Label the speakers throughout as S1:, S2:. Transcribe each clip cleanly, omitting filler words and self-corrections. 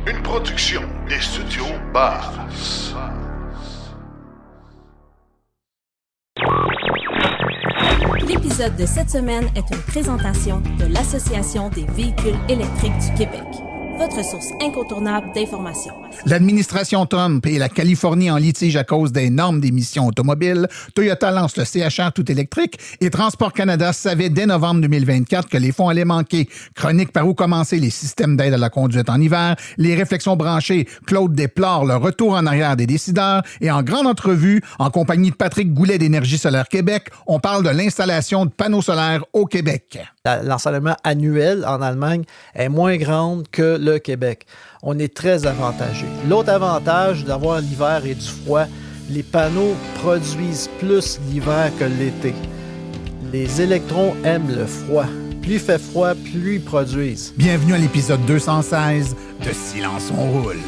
S1: Une production des studios Bass.
S2: L'épisode de cette semaine est une présentation de l'Association des véhicules électriques du Québec, votre source incontournable d'informations.
S3: L'administration Trump et la Californie en litige à cause des normes d'émissions automobiles, Toyota lance le CHR tout électrique et Transport Canada savait dès novembre 2024 que les fonds allaient manquer. Chronique par où commencer les systèmes d'aide à la conduite en hiver, les réflexions branchées, Claude déplore le retour en arrière des décideurs et en grande entrevue, en compagnie de Patrick Goulet d'Énergie solaire Québec, on parle de l'installation de panneaux solaires au Québec.
S4: L'ensoleillement annuel en Allemagne est moins grand que le Québec. On est très avantagé. L'autre avantage d'avoir l'hiver et du froid, les panneaux produisent plus l'hiver que l'été. Les électrons aiment le froid. Plus il fait froid, plus ils produisent.
S3: Bienvenue à l'épisode 216 de Silence on roule.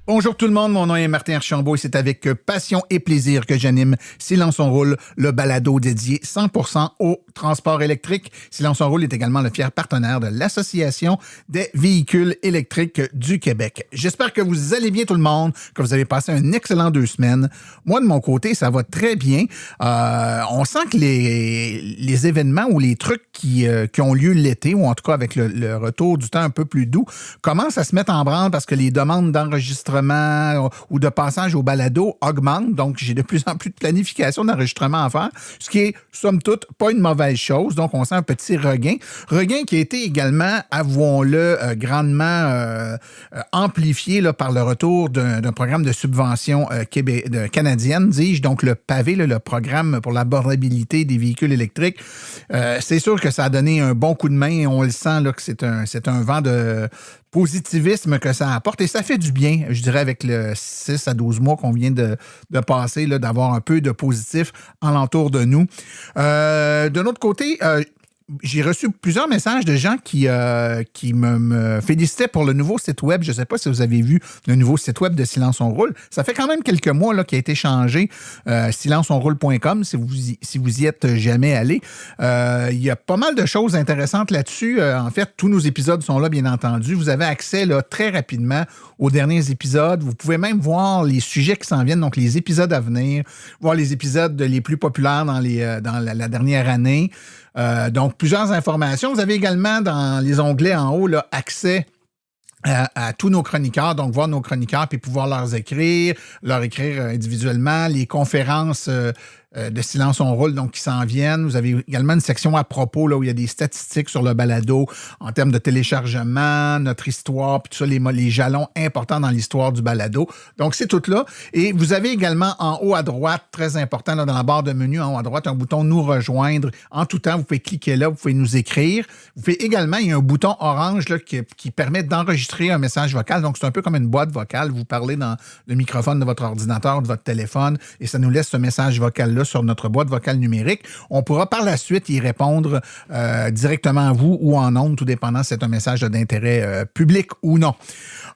S3: Bonjour tout le monde, mon nom est Martin Archambault et c'est avec passion et plaisir que j'anime Silence on roule, le balado dédié 100% au transport électrique. Silence on roule est également le fier partenaire de l'Association des véhicules électriques du Québec. J'espère que vous allez bien tout le monde, que vous avez passé un excellent 2 semaines. Moi, de mon côté, ça va très bien. On sent que les événements ou les trucs qui ont lieu l'été, ou en tout cas avec le retour du temps un peu plus doux, commencent à se mettre en branle parce que les demandes d'enregistrement ou de passage au balado augmente. Donc, j'ai de plus en plus de planification d'enregistrement à faire, ce qui est, somme toute, pas une mauvaise chose. Donc, on sent un petit regain. Regain qui a été également, avouons-le, grandement amplifié là, par le retour d'un programme de subvention canadienne, dis-je, donc le PAVE, le programme pour l'abordabilité des véhicules électriques. C'est sûr que ça a donné un bon coup de main et on le sent là, que c'est un vent de positivisme que ça apporte et ça fait du bien, je dirais, avec le 6 à 12 mois qu'on vient de passer, là, d'avoir un peu de positif alentour de nous. De notre côté, j'ai reçu plusieurs messages de gens qui me félicitaient pour le nouveau site web. Je ne sais pas si vous avez vu le nouveau site web de Silence on roule. Ça fait quand même quelques mois là, qu'il a été changé. silenceonroule.com, si vous y êtes jamais allé. Il y a pas mal de choses intéressantes là-dessus. En fait, tous nos épisodes sont là, bien entendu. Vous avez accès là, très rapidement aux derniers épisodes. Vous pouvez même voir les sujets qui s'en viennent, donc les épisodes à venir, voir les épisodes les plus populaires dans la dernière année. Donc, plusieurs informations. Vous avez également dans les onglets en haut là, accès à tous nos chroniqueurs, donc voir nos chroniqueurs puis pouvoir leur écrire individuellement, les conférences de Silence on roule, donc qui s'en viennent. Vous avez également une section à propos là, où il y a des statistiques sur le balado en termes de téléchargement, notre histoire, puis tout ça, les jalons importants dans l'histoire du balado. Donc, c'est tout là. Et vous avez également en haut à droite, très important, là, dans la barre de menu, en haut à droite, un bouton « Nous rejoindre ». En tout temps, vous pouvez cliquer là, vous pouvez nous écrire. Vous pouvez également, il y a un bouton orange là, qui permet d'enregistrer un message vocal. Donc, c'est un peu comme une boîte vocale. Vous parlez dans le microphone de votre ordinateur, de votre téléphone, et ça nous laisse ce message vocal-là sur notre boîte vocale numérique. On pourra par la suite y répondre directement à vous ou en ondes, tout dépendant si c'est un message d'intérêt public ou non.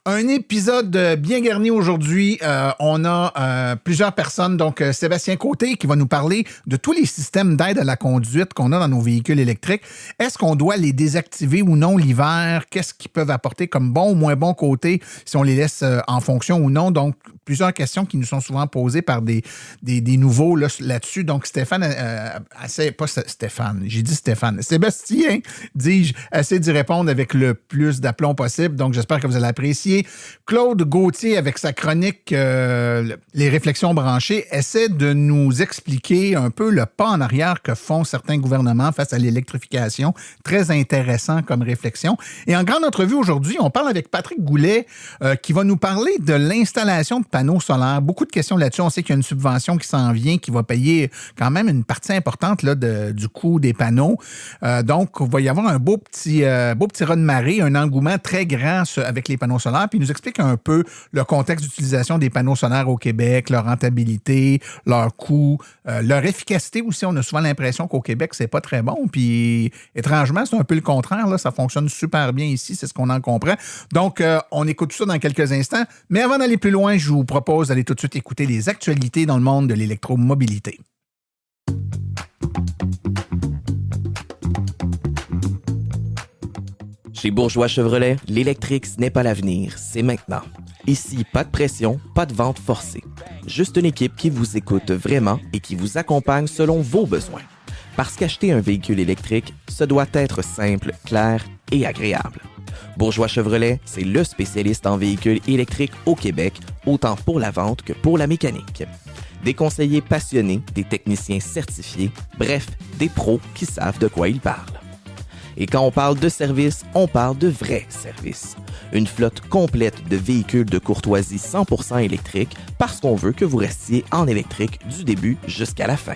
S3: Un épisode bien garni aujourd'hui. On a plusieurs personnes, donc Sébastien Côté qui va nous parler de tous les systèmes d'aide à la conduite qu'on a dans nos véhicules électriques. Est-ce qu'on doit les désactiver ou non l'hiver? Qu'est-ce qu'ils peuvent apporter comme bon ou moins bon côté si on les laisse en fonction ou non? Donc, plusieurs questions qui nous sont souvent posées par des nouveaux là-dessus. Donc, Stéphane, Sébastien, dis-je, essaie d'y répondre avec le plus d'aplomb possible. Donc, j'espère que vous allez apprécier. Claude Gauthier, avec sa chronique Les réflexions branchées, essaie de nous expliquer un peu le pas en arrière que font certains gouvernements face à l'électrification. Très intéressant comme réflexion. Et en grande entrevue aujourd'hui, on parle avec Patrick Goulet qui va nous parler de l'installation de panneaux solaires. Beaucoup de questions là-dessus. On sait qu'il y a une subvention qui s'en vient, qui va payer quand même une partie importante là, du coût des panneaux. Donc, il va y avoir un beau petit raz de marée, un engouement très grand avec les panneaux solaires. solaire, puis il nous explique un peu le contexte d'utilisation des panneaux solaires au Québec, leur rentabilité, leur coût, leur efficacité aussi. On a souvent l'impression qu'au Québec, c'est pas très bon, puis étrangement, c'est un peu le contraire. Là, ça fonctionne super bien ici, c'est ce qu'on en comprend. Donc, on écoute tout ça dans quelques instants, mais avant d'aller plus loin, je vous propose d'aller tout de suite écouter les actualités dans le monde de l'électromobilité.
S5: Chez Bourgeois Chevrolet, l'électrique, ce n'est pas l'avenir, c'est maintenant. Ici, pas de pression, pas de vente forcée. Juste une équipe qui vous écoute vraiment et qui vous accompagne selon vos besoins. Parce qu'acheter un véhicule électrique, ce doit être simple, clair et agréable. Bourgeois Chevrolet, c'est le spécialiste en véhicules électriques au Québec, autant pour la vente que pour la mécanique. Des conseillers passionnés, des techniciens certifiés, bref, des pros qui savent de quoi ils parlent. Et quand on parle de service, on parle de vrais services. Une flotte complète de véhicules de courtoisie 100% électriques parce qu'on veut que vous restiez en électrique du début jusqu'à la fin.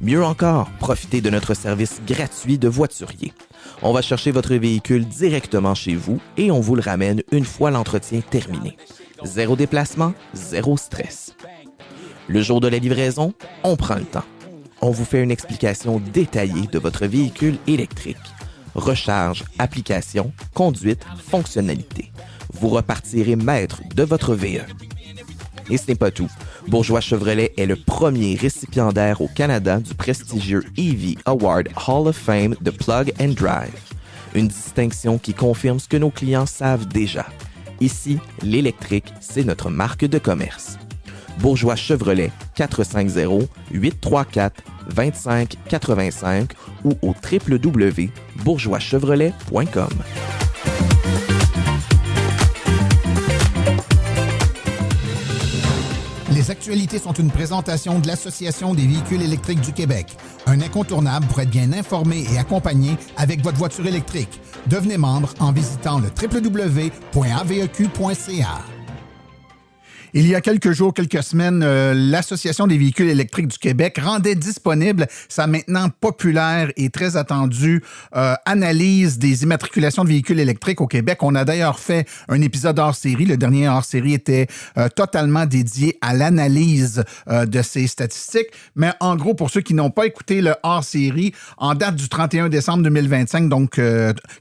S5: Mieux encore, profitez de notre service gratuit de voiturier. On va chercher votre véhicule directement chez vous et on vous le ramène une fois l'entretien terminé. Zéro déplacement, zéro stress. Le jour de la livraison, on prend le temps. On vous fait une explication détaillée de votre véhicule électrique. Recharge, application, conduite, fonctionnalité. Vous repartirez maître de votre VE. Et ce n'est pas tout. Bourgeois Chevrolet est le premier récipiendaire au Canada du prestigieux EV Award Hall of Fame de Plug and Drive. Une distinction qui confirme ce que nos clients savent déjà. Ici, l'électrique, c'est notre marque de commerce. Bourgeois Chevrolet 450-834-2585 ou au www.bourgeoischevrolet.com.
S3: Les actualités sont une présentation de l'Association des véhicules électriques du Québec. Un incontournable pour être bien informé et accompagné avec votre voiture électrique. Devenez membre en visitant le www.aveq.ca. Il y a quelques jours, quelques semaines, l'Association des véhicules électriques du Québec rendait disponible sa maintenant populaire et très attendue analyse des immatriculations de véhicules électriques au Québec. On a d'ailleurs fait un épisode hors-série. Le dernier hors-série était totalement dédié à l'analyse de ces statistiques. Mais en gros, pour ceux qui n'ont pas écouté le hors-série, en date du 31 décembre 2025, donc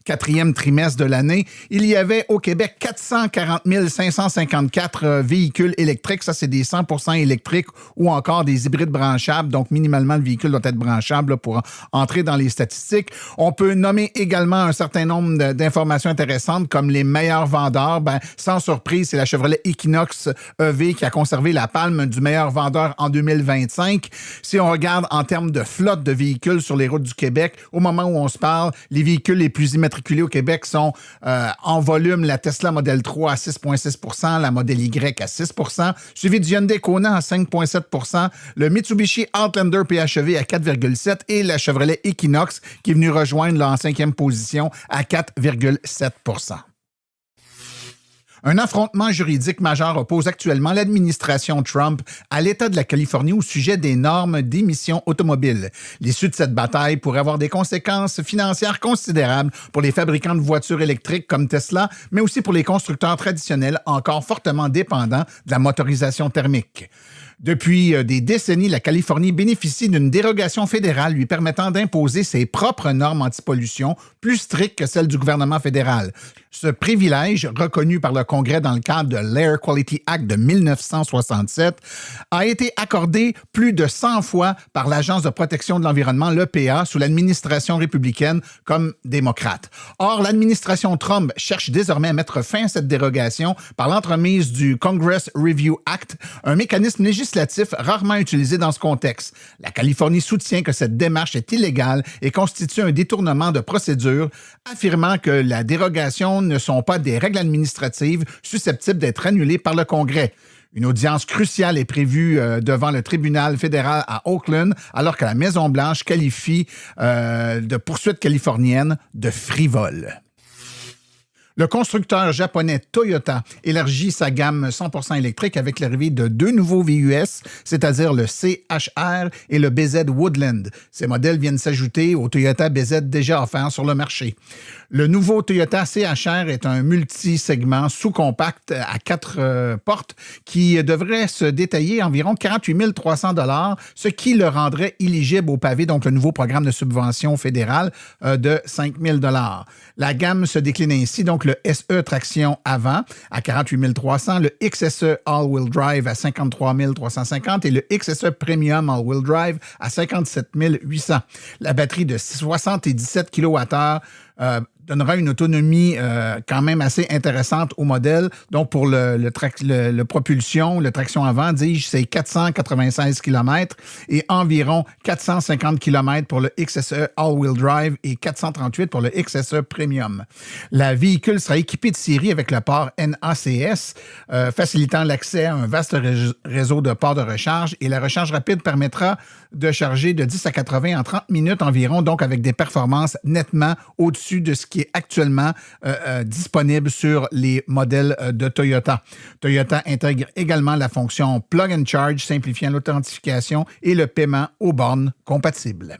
S3: quatrième trimestre de l'année, il y avait au Québec 440 554 véhicules électriques. Ça, c'est des 100% électriques ou encore des hybrides branchables. Donc, minimalement, le véhicule doit être branchable là, pour entrer dans les statistiques. On peut nommer également un certain nombre d'informations intéressantes comme les meilleurs vendeurs. Ben, sans surprise, c'est la Chevrolet Equinox EV qui a conservé la palme du meilleur vendeur en 2025. Si on regarde en termes de flotte de véhicules sur les routes du Québec, au moment où on se parle, les véhicules les plus immatriculés au Québec sont en volume la Tesla Model 3 à 6,6 %, la Model Y à 6 %, suivi du Hyundai Kona à 5,7 %, le Mitsubishi Outlander PHEV à 4,7 % et la Chevrolet Equinox qui est venue rejoindre là, en cinquième position à 4,7 %. Un affrontement juridique majeur oppose actuellement l'administration Trump à l'État de la Californie au sujet des normes d'émissions automobiles. L'issue de cette bataille pourrait avoir des conséquences financières considérables pour les fabricants de voitures électriques comme Tesla, mais aussi pour les constructeurs traditionnels encore fortement dépendants de la motorisation thermique. Depuis des décennies, la Californie bénéficie d'une dérogation fédérale lui permettant d'imposer ses propres normes antipollution plus strictes que celles du gouvernement fédéral. Ce privilège, reconnu par le Congrès dans le cadre de l'Air Quality Act de 1967, a été accordé plus de 100 fois par l'Agence de protection de l'environnement, l'EPA, sous l'administration républicaine comme démocrate. Or, l'administration Trump cherche désormais à mettre fin à cette dérogation par l'entremise du Congress Review Act, un mécanisme législatif rarement utilisé dans ce contexte. La Californie soutient que cette démarche est illégale et constitue un détournement de procédure, affirmant que la dérogation ne sont pas des règles administratives susceptibles d'être annulées par le Congrès. Une audience cruciale est prévue devant le tribunal fédéral à Oakland, alors que la Maison-Blanche qualifie de poursuite californienne de frivole. Le constructeur japonais Toyota élargit sa gamme 100% électrique avec l'arrivée de 2 nouveaux VUS, c'est-à-dire le CHR et le BZ Woodland. Ces modèles viennent s'ajouter au Toyota BZ déjà offert sur le marché. Le nouveau Toyota CHR est un multi-segment sous-compact à 4 portes qui devrait se détailler environ 48 300 $, ce qui le rendrait éligible au pavé, donc le nouveau programme de subvention fédérale de 5 000 $. La gamme se décline ainsi, donc le SE traction avant à 48 300, le XSE All-Wheel Drive à 53 350 et le XSE Premium All-Wheel Drive à 57 800. La batterie de 77 kWh donnera une autonomie quand même assez intéressante au modèle. Donc, pour le propulsion, le traction avant, dis-je, c'est 496 km et environ 450 km pour le XSE All-Wheel Drive et 438 pour le XSE Premium. Le véhicule sera équipé de série avec le port NACS, facilitant l'accès à un vaste réseau de ports de recharge, et la recharge rapide permettra de charger de 10 à 80 en 30 minutes environ, donc avec des performances nettement au-dessus de ce qui est actuellement disponible sur les modèles de Toyota. Toyota intègre également la fonction Plug and Charge, simplifiant l'authentification et le paiement aux bornes compatibles.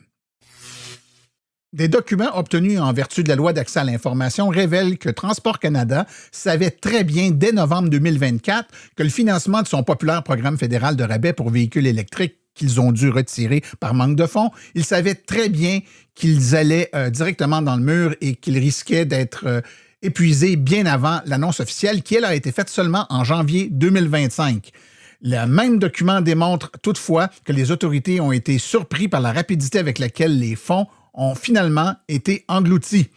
S3: Des documents obtenus en vertu de la loi d'accès à l'information révèlent que Transport Canada savait très bien dès novembre 2024 que le financement de son populaire programme fédéral de rabais pour véhicules électriques qu'ils ont dû retirer par manque de fonds, ils savaient très bien qu'ils allaient directement dans le mur et qu'ils risquaient d'être épuisés bien avant l'annonce officielle qui, elle, a été faite seulement en janvier 2025. Le même document démontre toutefois que les autorités ont été surpris par la rapidité avec laquelle les fonds ont finalement été engloutis.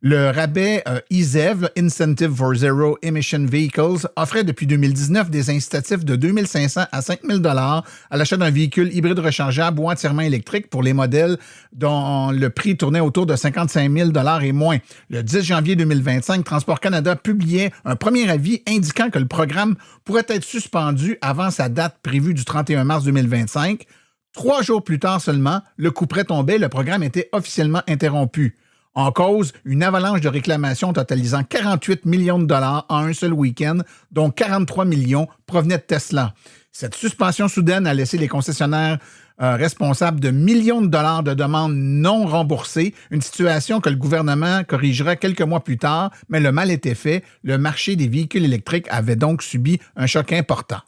S3: Le rabais IZEV, Incentive for Zero Emission Vehicles, offrait depuis 2019 des incitatifs de 2 500 à 5 000 $ à l'achat d'un véhicule hybride rechargeable ou entièrement électrique pour les modèles dont le prix tournait autour de 55 000 $ et moins. Le 10 janvier 2025, Transport Canada publiait un premier avis indiquant que le programme pourrait être suspendu avant sa date prévue du 31 mars 2025. 3 jours plus tard seulement, le couperet tombait, le programme était officiellement interrompu. En cause, une avalanche de réclamations totalisant 48 millions de dollars en un seul week-end, dont 43 millions provenaient de Tesla. Cette suspension soudaine a laissé les concessionnaires responsables de millions de dollars de demandes non remboursées, une situation que le gouvernement corrigera quelques mois plus tard, mais le mal était fait. Le marché des véhicules électriques avait donc subi un choc important.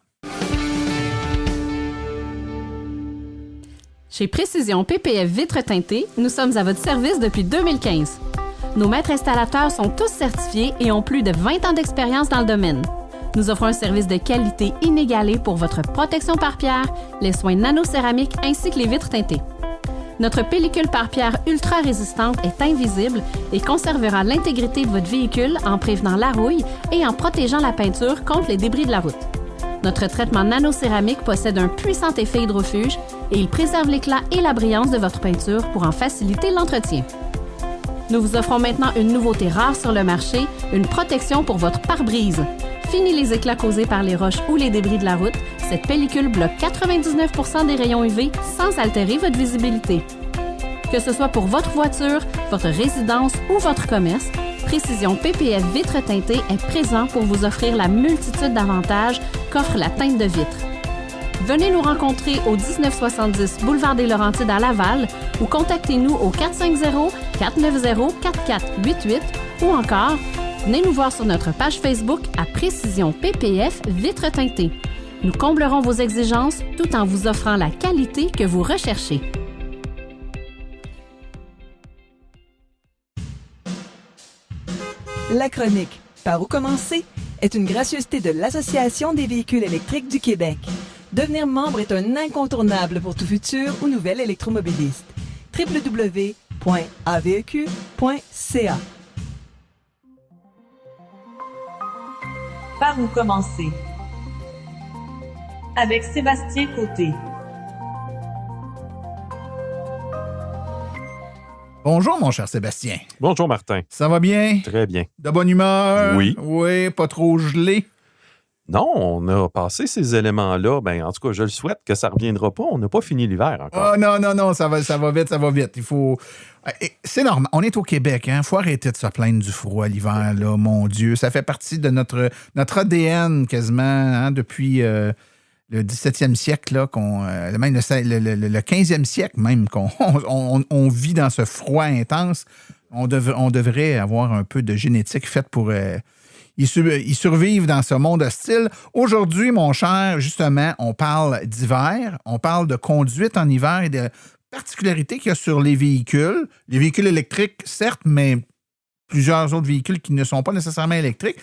S6: Chez Précision PPF Vitres teintées, nous sommes à votre service depuis 2015. Nos maîtres installateurs sont tous certifiés et ont plus de 20 ans d'expérience dans le domaine. Nous offrons un service de qualité inégalé pour votre protection par pierre, les soins nanocéramiques ainsi que les vitres teintées. Notre pellicule par pierre ultra résistante est invisible et conservera l'intégrité de votre véhicule en prévenant la rouille et en protégeant la peinture contre les débris de la route. Notre traitement nanocéramique possède un puissant effet hydrofuge et il préserve l'éclat et la brillance de votre peinture pour en faciliter l'entretien. Nous vous offrons maintenant une nouveauté rare sur le marché, une protection pour votre pare-brise. Fini les éclats causés par les roches ou les débris de la route, cette pellicule bloque 99 % des rayons UV sans altérer votre visibilité. Que ce soit pour votre voiture, votre résidence ou votre commerce, Précision PPF Vitres teintées est présent pour vous offrir la multitude d'avantages qu'offre la teinte de vitre. Venez nous rencontrer au 1970 Boulevard des Laurentides à Laval ou contactez-nous au 450-490-4488 ou encore, venez nous voir sur notre page Facebook à Précision PPF Vitres teintées. Nous comblerons vos exigences tout en vous offrant la qualité que vous recherchez.
S7: La chronique « Par où commencer ?» est une gracieuseté de l'Association des véhicules électriques du Québec. Devenir membre est un incontournable pour tout futur ou nouvel électromobiliste. www.aveq.ca.
S8: Par où commencer? Avec Sébastien Côté.
S3: Bonjour, mon cher Sébastien.
S9: Bonjour, Martin.
S3: Ça va bien?
S9: Très bien.
S3: De bonne humeur?
S9: Oui.
S3: Oui, pas trop gelé?
S9: Non, on a passé ces éléments-là. Ben, en tout cas, je le souhaite que ça ne reviendra pas. On n'a pas fini l'hiver encore.
S3: Oh non, ça va vite. Il faut... C'est normal. On est au Québec, hein. Faut arrêter de se plaindre du froid l'hiver, là, mon Dieu. Ça fait partie de notre ADN quasiment, hein, depuis le 17e siècle, là, même le 15e siècle même, qu'on vit dans ce froid intense. On devrait avoir un peu de génétique faite pour... Ils survivent dans ce monde hostile. Aujourd'hui, mon cher, justement, on parle d'hiver, on parle de conduite en hiver et de particularités qu'il y a sur les véhicules. Les véhicules électriques, certes, mais plusieurs autres véhicules qui ne sont pas nécessairement électriques.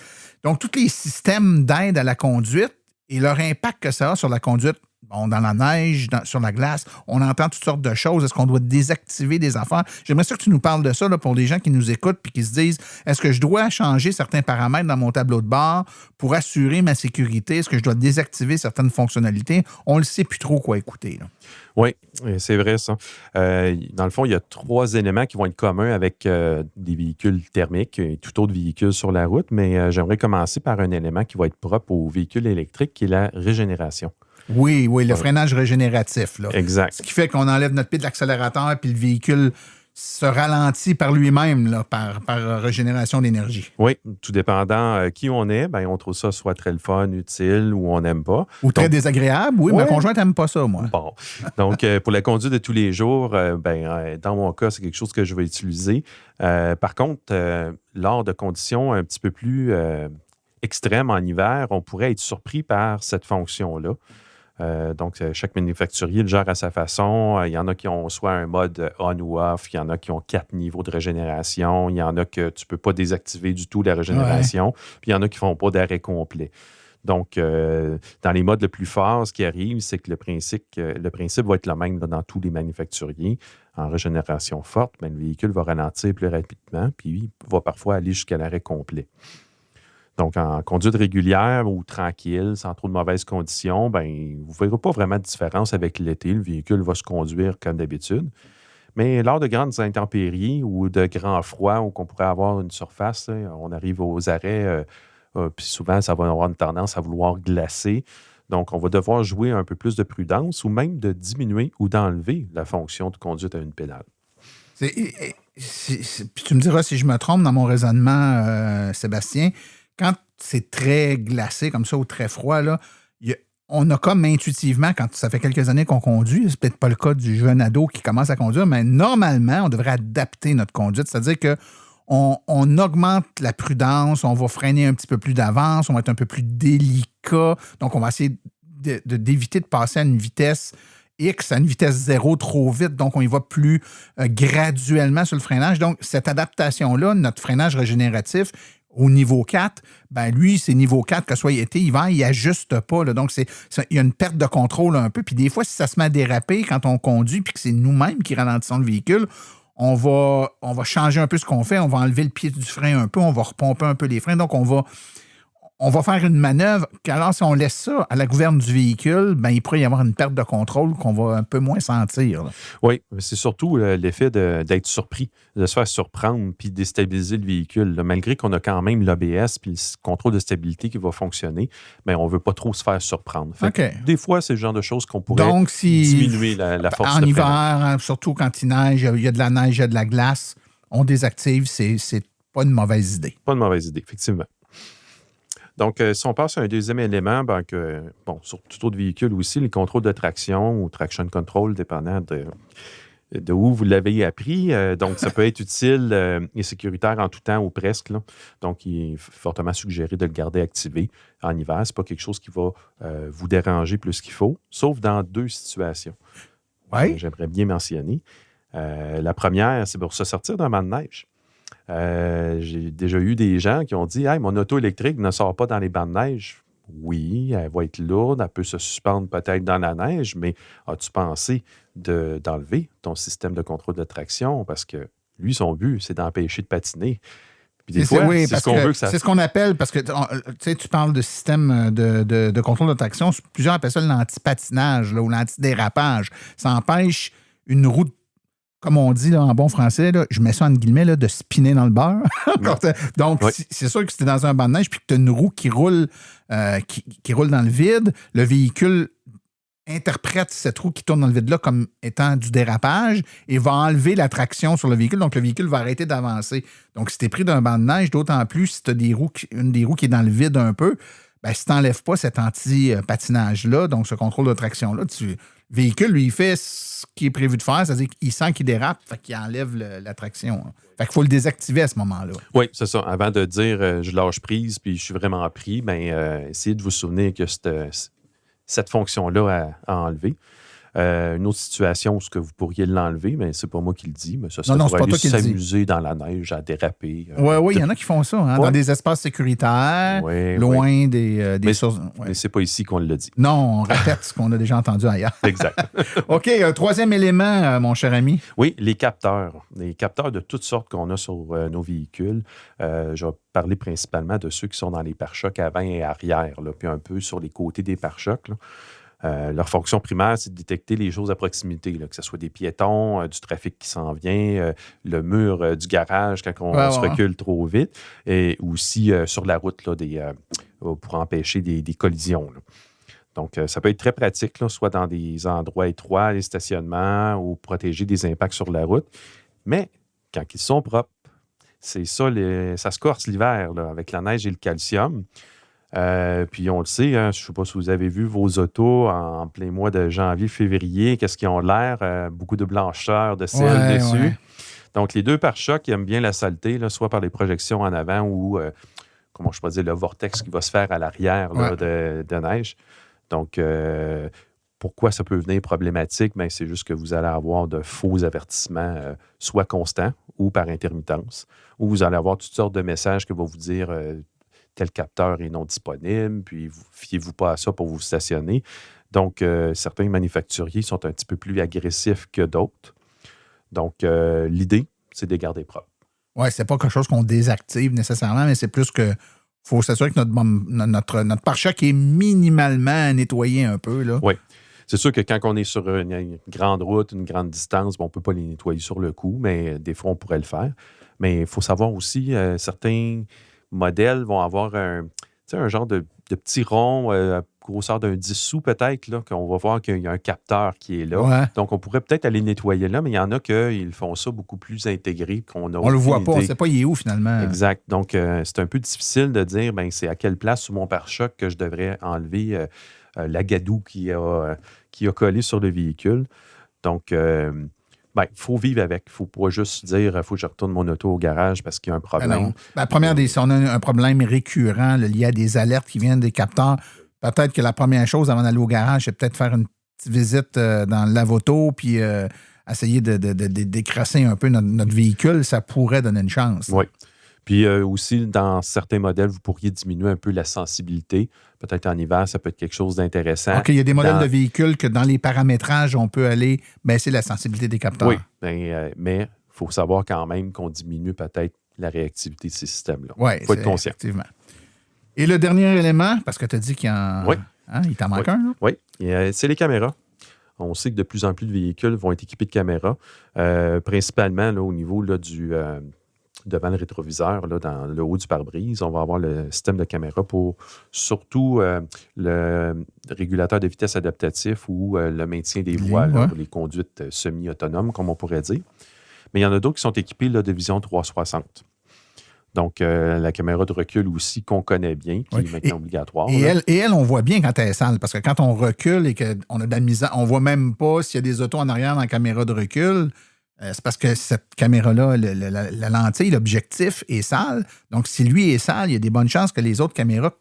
S3: Donc, tous les systèmes d'aide à la conduite et leur impact que ça a sur la conduite. Bon, dans la neige, sur la glace, on entend toutes sortes de choses. Est-ce qu'on doit désactiver des affaires? J'aimerais ça que tu nous parles de ça là, pour les gens qui nous écoutent et qui se disent, est-ce que je dois changer certains paramètres dans mon tableau de bord pour assurer ma sécurité? Est-ce que je dois désactiver certaines fonctionnalités? On ne sait plus trop quoi écouter. Là.
S9: Oui, c'est vrai ça. Dans le fond, il y a 3 éléments qui vont être communs avec des véhicules thermiques et tout autre véhicule sur la route, mais j'aimerais commencer par un élément qui va être propre aux véhicules électriques, qui est la régénération.
S3: Oui, le freinage régénératif. Là.
S9: Exact.
S3: Ce qui fait qu'on enlève notre pied de l'accélérateur puis le véhicule se ralentit par lui-même là, par régénération d'énergie.
S9: Oui, tout dépendant qui on est, ben, on trouve ça soit très le fun, utile ou on n'aime pas.
S3: Ou très désagréable. Oui, ma conjointe n'aime pas ça, moi.
S9: Bon. Donc, pour la conduite de tous les jours, dans mon cas, c'est quelque chose que je vais utiliser. Par contre, lors de conditions un petit peu plus extrêmes en hiver, on pourrait être surpris par cette fonction-là. Donc, chaque manufacturier le gère à sa façon. Il y en a qui ont soit un mode on ou off, il y en a qui ont 4 niveaux de régénération, il y en a que tu ne peux pas désactiver du tout la régénération, puis il y en a qui ne font pas d'arrêt complet. Donc, dans les modes le plus forts, ce qui arrive, c'est que le principe va être le même là, dans tous les manufacturiers. En régénération forte, le véhicule va ralentir plus rapidement, puis va parfois aller jusqu'à l'arrêt complet. Donc, en conduite régulière ou tranquille, sans trop de mauvaises conditions, vous ne verrez pas vraiment de différence avec l'été. Le véhicule va se conduire comme d'habitude. Mais lors de grandes intempéries ou de grands froids où on pourrait avoir une surface, on arrive aux arrêts, puis souvent, ça va avoir une tendance à vouloir glacer. Donc, on va devoir jouer un peu plus de prudence ou même de diminuer ou d'enlever la fonction de conduite à une pédale.
S3: Puis tu me diras si je me trompe dans mon raisonnement, Sébastien. Quand c'est très glacé comme ça ou très froid, là, on a comme intuitivement, quand ça fait quelques années qu'on conduit, c'est peut-être pas le cas du jeune ado qui commence à conduire, mais normalement, on devrait adapter notre conduite. C'est-à-dire qu'on augmente la prudence, on va freiner un petit peu plus d'avance, on va être un peu plus délicat. Donc, on va essayer d'éviter de passer à une vitesse X, à une vitesse 0 trop vite. Donc, on y va plus graduellement sur le freinage. Donc, cette adaptation-là, notre freinage régénératif, au niveau 4, lui, c'est niveau 4, que ce soit été, hiver, il n'ajuste pas. Là. Donc, il y a une perte de contrôle un peu. Puis des fois, si ça se met à déraper quand on conduit puis que c'est nous-mêmes qui ralentissons le véhicule, on va changer un peu ce qu'on fait. On va enlever le pied du frein un peu, on va repomper un peu les freins. Donc, on va faire une manœuvre qu'alors, si on laisse ça à la gouverne du véhicule, il pourrait y avoir une perte de contrôle qu'on va un peu moins sentir. Là.
S9: Oui, c'est surtout l'effet d'être surpris, de se faire surprendre puis déstabiliser le véhicule. Là, malgré qu'on a quand même l'ABS puis le contrôle de stabilité qui va fonctionner, on ne veut pas trop se faire surprendre. Des fois, c'est le genre de choses qu'on pourrait diminuer la force de
S3: hiver,
S9: freinage.
S3: surtout quand il neige, il y a de la neige, il y a de la glace, on désactive, c'est pas une mauvaise idée.
S9: Pas une mauvaise idée, effectivement. Donc, si on passe à un deuxième élément, sur tout autre véhicule aussi, le contrôle de traction ou traction control, dépendant de où vous l'avez appris. Donc, ça peut être utile et sécuritaire en tout temps ou presque. Là. Donc, il est fortement suggéré de le garder activé en hiver. Ce n'est pas quelque chose qui va vous déranger plus qu'il faut, sauf dans 2 situations.
S3: Oui.
S9: J'aimerais bien mentionner. La première, c'est pour se sortir d'un banc de neige. J'ai déjà eu des gens qui ont dit « Hey, mon auto électrique ne sort pas dans les bancs de neige. » Oui, elle va être lourde, elle peut se suspendre peut-être dans la neige, mais as-tu pensé d'enlever ton système de contrôle de traction? Parce que lui, son but, c'est d'empêcher de patiner. Puis des fois, c'est ce qu'on veut que ça...
S3: C'est ce qu'on appelle, parce que tu parles de système de contrôle de traction, plusieurs appellent ça l'anti-patinage ou l'anti-dérapage. Ça empêche une roue comme on dit là, en bon français, là, je mets ça entre guillemets, là, de spinner dans le beurre. Donc, c'est sûr que si tu es dans un banc de neige puis que tu as une roue qui roule, qui roule dans le vide, le véhicule interprète cette roue qui tourne dans le vide-là comme étant du dérapage et va enlever la traction sur le véhicule. Donc, le véhicule va arrêter d'avancer. Donc, si tu es pris d'un banc de neige, d'autant plus si tu as une des roues qui est dans le vide un peu, bien, si tu n'enlèves pas cet anti-patinage-là, donc ce contrôle de traction-là, le véhicule, lui, il fait ce qui est prévu de faire, c'est-à-dire qu'il sent qu'il dérape, fait qu'il enlève la traction. Fait qu'il faut le désactiver à ce moment-là.
S9: Oui, c'est ça. Avant de dire je lâche prise puis je suis vraiment pris, bien, essayez de vous souvenir que cette fonction-là à enlever. Une autre situation où ce que vous pourriez l'enlever, mais c'est pas moi qui le dis, mais ça pourrait aller s'amuser dans la neige, à déraper.
S3: Oui, il y en a qui font ça, dans des espaces sécuritaires, loin des sources.
S9: Mais c'est pas ici qu'on le dit.
S3: Non, on répète ce qu'on a déjà entendu ailleurs.
S9: Exact.
S3: OK, troisième élément, mon cher ami.
S9: Oui, les capteurs. Les capteurs de toutes sortes qu'on a sur nos véhicules. Je vais parler principalement de ceux qui sont dans les pare-chocs avant et arrière, là, puis un peu sur les côtés des pare-chocs, là. Leur fonction primaire, c'est de détecter les choses à proximité, là, que ce soit des piétons, du trafic qui s'en vient, le mur du garage quand on se recule trop vite, et aussi sur la route là, pour empêcher des collisions. Là. Donc, ça peut être très pratique, là, soit dans des endroits étroits, les stationnements, ou protéger des impacts sur la route. Mais quand ils sont propres, c'est ça, ça se corse l'hiver là, avec la neige et le calcium. Puis on le sait, hein, je ne sais pas si vous avez vu vos autos en plein mois de janvier, février, qu'est-ce qu'ils ont l'air? Beaucoup de blancheur, de sel dessus. Ouais. Donc, les deux pare-chocs, ils aiment bien la saleté, là, soit par les projections en avant ou, comment je peux dire, le vortex qui va se faire à l'arrière là, de neige. Donc, pourquoi ça peut venir problématique? Bien, c'est juste que vous allez avoir de faux avertissements, soit constants ou par intermittence, ou vous allez avoir toutes sortes de messages qui vont vous dire tel capteur est non disponible, puis fiez-vous pas à ça pour vous stationner. Donc, certains manufacturiers sont un petit peu plus agressifs que d'autres. Donc, l'idée, c'est de les garder propres.
S3: Oui, c'est pas quelque chose qu'on désactive nécessairement, mais c'est plus que faut s'assurer que notre pare-choc est minimalement nettoyé un peu. Là.
S9: Oui. C'est sûr que quand on est sur une grande route, une grande distance, on ne peut pas les nettoyer sur le coup, mais des fois, on pourrait le faire. Mais il faut savoir aussi, certains modèles vont avoir un genre de petit rond à grosseur d'un 10 sous peut-être, là, qu'on va voir qu'il y a un capteur qui est là. Ouais. Donc, on pourrait peut-être aller nettoyer là, mais il y en a qui font ça beaucoup plus intégré qu'on a.
S3: On le voit pas, on ne sait pas il est où finalement.
S9: Exact. Donc, c'est un peu difficile de dire, ben c'est à quelle place sous mon pare-choc que je devrais enlever l'agadou qui a collé sur le véhicule. Donc, il faut vivre avec. Il ne faut pas juste dire il faut que je retourne mon auto au garage parce qu'il y a un problème.
S3: Si on a un problème récurrent lié à des alertes qui viennent des capteurs, peut-être que la première chose avant d'aller au garage, c'est peut-être faire une petite visite dans le lave-auto puis essayer de décrasser un peu notre véhicule. Ça pourrait donner une chance.
S9: Oui. Puis aussi, dans certains modèles, vous pourriez diminuer un peu la sensibilité. Peut-être en hiver, ça peut être quelque chose d'intéressant.
S3: OK, il y a des modèles de véhicules que dans les paramétrages, on peut aller baisser la sensibilité des capteurs.
S9: Oui, mais il faut savoir quand même qu'on diminue peut-être la réactivité de ces systèmes-là.
S3: Oui,
S9: il faut être conscient.
S3: Effectivement. Et le dernier élément, parce que tu as dit qu'il y en...
S9: Oui.
S3: Hein, il t'en manque un, là?
S9: Oui, c'est les caméras. On sait que de plus en plus de véhicules vont être équipés de caméras, principalement là, au niveau là, devant le rétroviseur, là, dans le haut du pare-brise. On va avoir le système de caméra pour surtout le régulateur de vitesse adaptatif ou le maintien des voies, là, pour les conduites semi-autonomes, comme on pourrait dire. Mais il y en a d'autres qui sont équipés là, de vision 360. Donc, la caméra de recul aussi, qu'on connaît bien, qui est maintenant obligatoire.
S3: Et elle, on voit bien quand elle est sale, parce que quand on recule et qu'on a de la misère, on ne voit même pas s'il y a des autos en arrière dans la caméra de recul. C'est parce que cette caméra-là, la lentille, l'objectif est sale. Donc, si lui est sale, il y a des bonnes chances que les autres caméras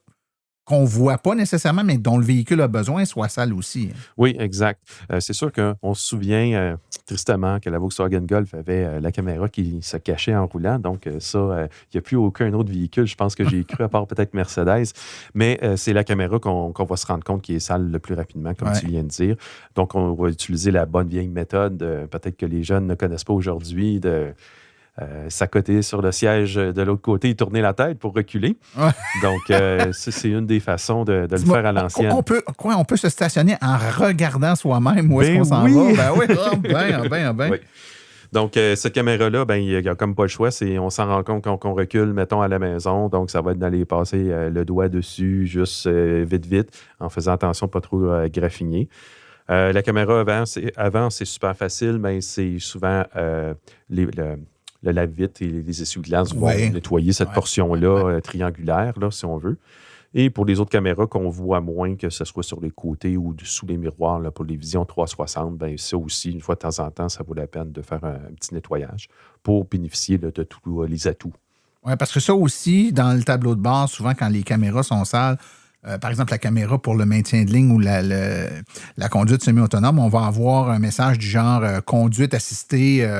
S3: qu'on ne voit pas nécessairement, mais dont le véhicule a besoin, soient sales aussi.
S9: Oui, exact. C'est sûr qu'on se souvient tristement que la Volkswagen Golf avait la caméra qui se cachait en roulant. Donc, ça, il n'y a plus aucun autre véhicule, je pense que j'ai cru, à part peut-être Mercedes. Mais c'est la caméra qu'on va se rendre compte qui est sale le plus rapidement, comme tu viens de dire. Donc, on va utiliser la bonne vieille méthode, peut-être que les jeunes ne connaissent pas aujourd'hui, de s'accoter sur le siège de l'autre côté et tourner la tête pour reculer. Ouais. Donc, c'est une des façons de le faire à l'ancienne.
S3: On peut se stationner en regardant soi-même où est-ce qu'on s'en va? Ben oui, bien.
S9: Oui. Donc, cette caméra-là, ben, il n'y a comme pas le choix. On s'en rend compte quand on recule, mettons, à la maison. Donc, ça va être d'aller passer le doigt dessus, juste vite, en faisant attention, pas trop graffiner. La caméra avant, c'est super facile, mais c'est souvent le lave-vite et les essuie-glaces vont nettoyer cette portion-là triangulaire, là, si on veut. Et pour les autres caméras qu'on voit moins, que ce soit sur les côtés ou sous les miroirs, là, pour les visions 360, bien, ça aussi, une fois de temps en temps, ça vaut la peine de faire un petit nettoyage pour bénéficier là, de tous les atouts.
S3: Oui, parce que ça aussi, dans le tableau de bord, souvent, quand les caméras sont sales, par exemple, la caméra pour le maintien de ligne ou la conduite semi-autonome, on va avoir un message du genre conduite assistée,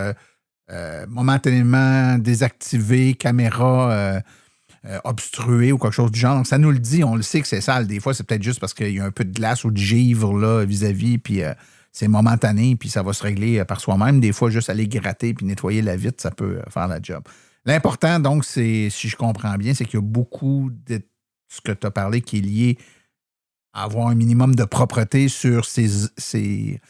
S3: momentanément désactivée, caméra obstruée ou quelque chose du genre. Donc, ça nous le dit, on le sait que c'est sale. Des fois, c'est peut-être juste parce qu'il y a un peu de glace ou de givre là, vis-à-vis, puis c'est momentané, puis ça va se régler par soi-même. Des fois, juste aller gratter puis nettoyer la vitre, ça peut faire la job. L'important, donc, c'est, si je comprends bien, c'est qu'il y a beaucoup de ce que tu as parlé qui est lié à avoir un minimum de propreté sur ces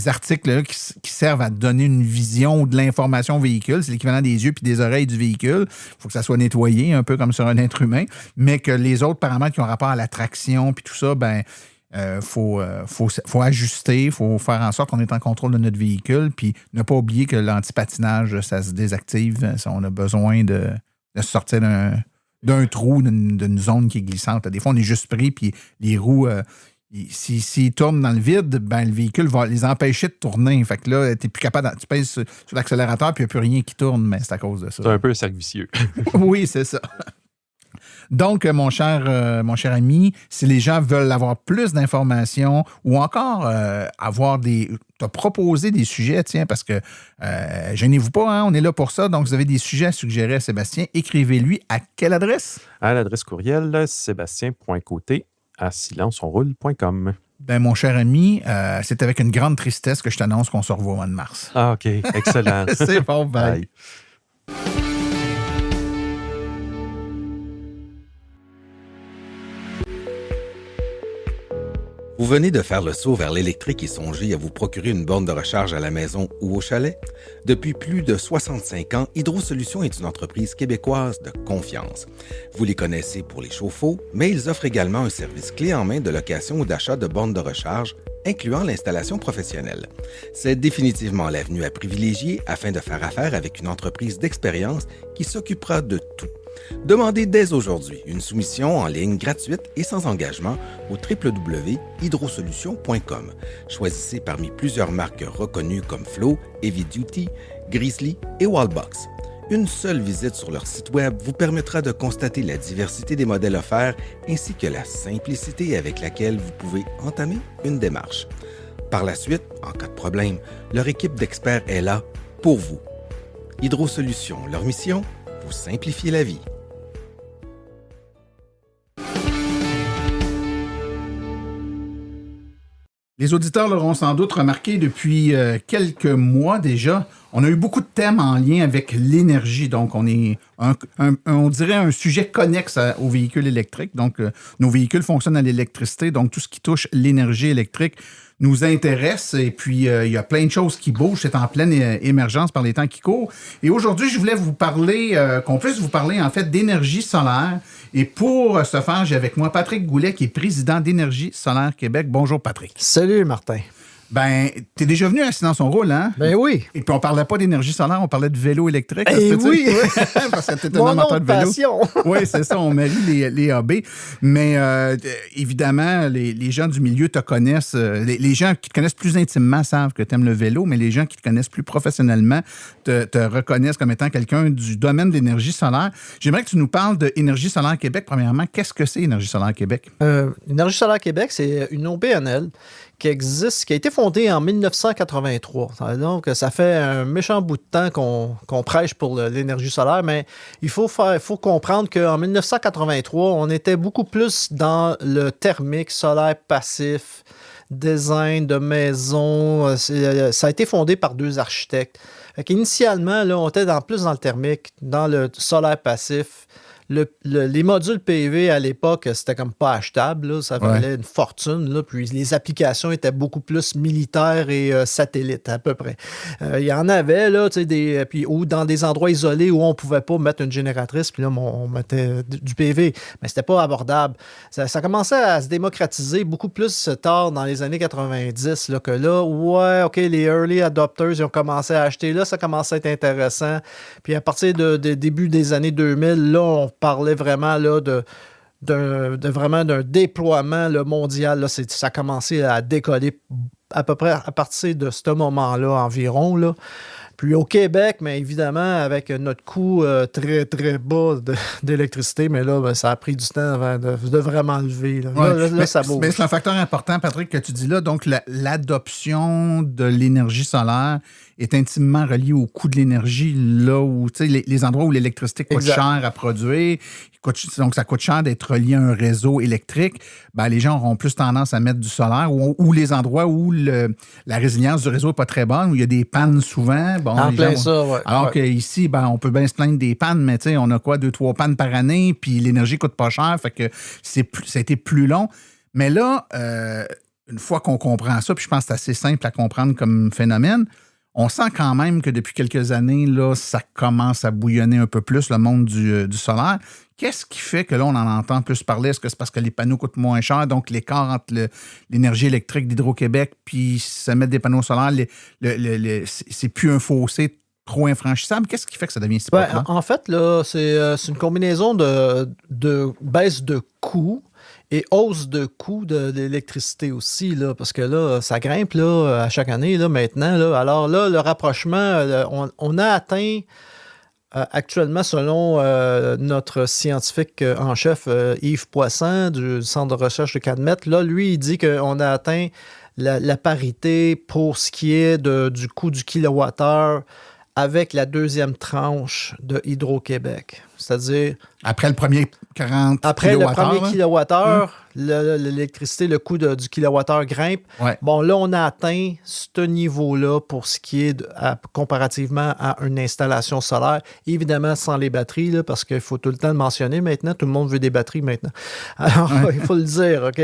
S3: articles-là qui servent à donner une vision ou de l'information au véhicule. C'est l'équivalent des yeux puis des oreilles du véhicule. Il faut que ça soit nettoyé, un peu comme sur un être humain, mais que les autres paramètres qui ont rapport à la traction puis tout ça, ben faut ajuster, il faut faire en sorte qu'on est en contrôle de notre véhicule, puis ne pas oublier que l'antipatinage, ça se désactive. On a besoin de se sortir d'un trou, d'une zone qui est glissante. Des fois, on est juste pris, puis les roues... S'ils tournent dans le vide, ben, le véhicule va les empêcher de tourner. Fait que là, tu n'es plus capable. Tu pèses sur l'accélérateur, puis il n'y a plus rien qui tourne, mais c'est à cause de ça.
S9: C'est un peu un cercle vicieux.
S3: Oui, c'est ça. Donc, mon cher ami, si les gens veulent avoir plus d'informations ou encore t'as proposé des sujets, tiens, parce que gênez-vous pas, hein, on est là pour ça. Donc, vous avez des sujets à suggérer à Sébastien. Écrivez-lui à quelle adresse? À l'adresse courriel sébastien.côté@silenceonroule.com. Ben, mon cher ami, c'est avec une grande tristesse que je t'annonce qu'on se revoit au mois de mars.
S9: Ah, OK. Excellent.
S3: C'est bon, bye.
S10: Vous venez de faire le saut vers l'électrique et songez à vous procurer une borne de recharge à la maison ou au chalet? Depuis plus de 65 ans, Hydro-Solutions est une entreprise québécoise de confiance. Vous les connaissez pour les chauffe-eau, mais ils offrent également un service clé en main de location ou d'achat de bornes de recharge, incluant l'installation professionnelle. C'est définitivement l'avenue à privilégier afin de faire affaire avec une entreprise d'expérience qui s'occupera de tout. Demandez dès aujourd'hui une soumission en ligne gratuite et sans engagement au www.hydrosolutions.com. Choisissez parmi plusieurs marques reconnues comme Flow, Heavy Duty, Grizzly et Wallbox. Une seule visite sur leur site web vous permettra de constater la diversité des modèles offerts ainsi que la simplicité avec laquelle vous pouvez entamer une démarche. Par la suite, en cas de problème, leur équipe d'experts est là pour vous. Hydro-Solutions, leur mission, vous simplifier la vie.
S3: Les auditeurs l'auront sans doute remarqué depuis quelques mois déjà. On a eu beaucoup de thèmes en lien avec l'énergie. Donc, on est, on dirait, un sujet connexe aux véhicules électriques. Donc, nos véhicules fonctionnent à l'électricité. Donc, tout ce qui touche l'énergie électrique nous intéresse. Et puis, il y a plein de choses qui bougent. C'est en pleine émergence par les temps qui courent. Et aujourd'hui, je voulais vous parler, qu'on puisse vous parler, en fait, d'énergie solaire. Et pour ce faire, j'ai avec moi Patrick Goulet, qui est président d'Énergie solaire Québec. Bonjour, Patrick.
S4: Salut, Martin.
S3: Ben, t'es déjà venu à Silence on roule, hein?
S4: Ben oui.
S3: Et puis on parlait pas d'énergie solaire, on parlait de vélo électrique.
S4: Eh oui!
S3: Parce que t'es un amateur de vélo.
S4: Passion.
S3: Oui, c'est ça, on marie les AB. Mais évidemment, les gens du milieu te connaissent. Les gens qui te connaissent plus intimement savent que t'aimes le vélo, mais les gens qui te connaissent plus professionnellement te reconnaissent comme étant quelqu'un du domaine de l'énergie solaire. J'aimerais que tu nous parles de Énergie solaire Québec. Premièrement, qu'est-ce que c'est Énergie solaire Québec?
S4: Énergie solaire Québec, c'est une OBNL qui existe, qui a été fondée en 1983. Donc, ça fait un méchant bout de temps qu'on prêche pour l'énergie solaire, mais il faut comprendre qu'en 1983, on était beaucoup plus dans le thermique, solaire passif, design de maison. Ça a été fondé par 2 architectes. Initialement, là, on était plus dans le thermique, dans le solaire passif. les modules PV à l'époque, c'était comme pas achetable. Là, ça valait une fortune. Là, puis les applications étaient beaucoup plus militaires et satellites, à peu près. Il y en avait, là, ou dans des endroits isolés où on ne pouvait pas mettre une génératrice, puis là, on mettait du PV. Mais c'était pas abordable. Ça commençait à se démocratiser beaucoup plus tard dans les années 90, là, que là, les early adopters, ils ont commencé à acheter. Là, ça commençait à être intéressant. Puis à partir de début des années 2000, là, on parlait vraiment là, vraiment d'un déploiement là, mondial. Là, ça a commencé à décoller à peu près à partir de ce moment-là environ. Là. Puis au Québec, mais évidemment, avec notre coût très, très bas d'électricité, mais là, ça a pris du temps avant de vraiment lever. Là, là, ça bouge.
S3: Mais c'est un facteur important, Patrick, que tu dis là. Donc, l'adoption de l'énergie solaire est intimement reliée au coût de l'énergie, là où, tu sais, les endroits où l'électricité coûte cher à produire, donc ça coûte cher d'être relié à un réseau électrique, ben, les gens auront plus tendance à mettre du solaire, ou les endroits où la résilience du réseau n'est pas très bonne, où il y a des pannes souvent. Bon,
S4: en plein ça, oui.
S3: Alors qu'ici, ben, on peut bien se plaindre des pannes, mais tu sais, on a 2-3 pannes par année, puis l'énergie coûte pas cher, fait que ça a été plus long. Mais là, une fois qu'on comprend ça, puis je pense que c'est assez simple à comprendre comme phénomène, on sent quand même que depuis quelques années, là, ça commence à bouillonner un peu plus, le monde du solaire. Qu'est-ce qui fait que là, on en entend plus parler? Est-ce que c'est parce que les panneaux coûtent moins cher, donc l'écart entre l'énergie électrique d'Hydro-Québec puis se mettre des panneaux solaires, c'est plus un fossé trop infranchissable? Qu'est-ce qui fait que ça devient si populaire?
S4: En fait, là, c'est une combinaison de baisse de coûts et hausse de coût de l'électricité aussi, là, parce que là, ça grimpe là, à chaque année là, maintenant. Là. Alors là, le rapprochement, on a atteint actuellement, selon notre scientifique en chef, Yves Poisson, du Centre de recherche de Cadmette, là, lui, il dit qu'on a atteint la parité pour ce qui est du coût du kilowattheure avec la deuxième tranche de Hydro-Québec. C'est-à-dire...
S3: Après le premier 40
S4: Après le premier kilowattheure, l'électricité, le coût du kilowattheure grimpe.
S3: Ouais.
S4: Bon, là, on a atteint ce niveau-là pour ce qui est comparativement à une installation solaire. Évidemment, sans les batteries, là, parce qu'il faut tout le temps le mentionner maintenant. Tout le monde veut des batteries maintenant. Alors, il faut le dire, OK?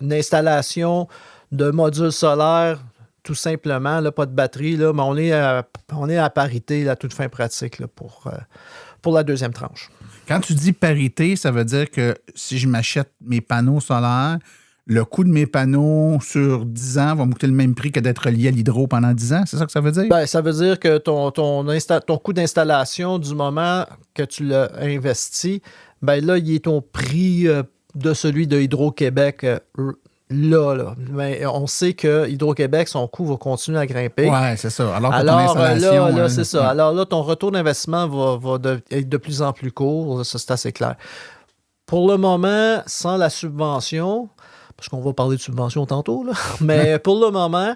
S4: Une installation de modules solaires, tout simplement, là, pas de batterie, là, mais on est à parité, là, à toute fin pratique, là, pour la deuxième tranche.
S3: Quand tu dis parité, ça veut dire que si je m'achète mes panneaux solaires, le coût de mes panneaux sur 10 ans va me coûter le même prix que d'être relié à l'hydro pendant 10 ans? C'est ça que ça veut dire?
S4: Bien, ça veut dire que ton coût d'installation du moment que tu l'as investi, bien là, il est ton prix de celui de Hydro-Québec là. Mais on sait que Hydro-Québec, son coût va continuer à grimper.
S3: Oui, c'est ça. Alors,
S4: là, c'est ça. Alors là, ton retour d'investissement va être de plus en plus court. Ça, c'est assez clair. Pour le moment, sans la subvention, parce qu'on va parler de subvention tantôt, là, mais pour le moment,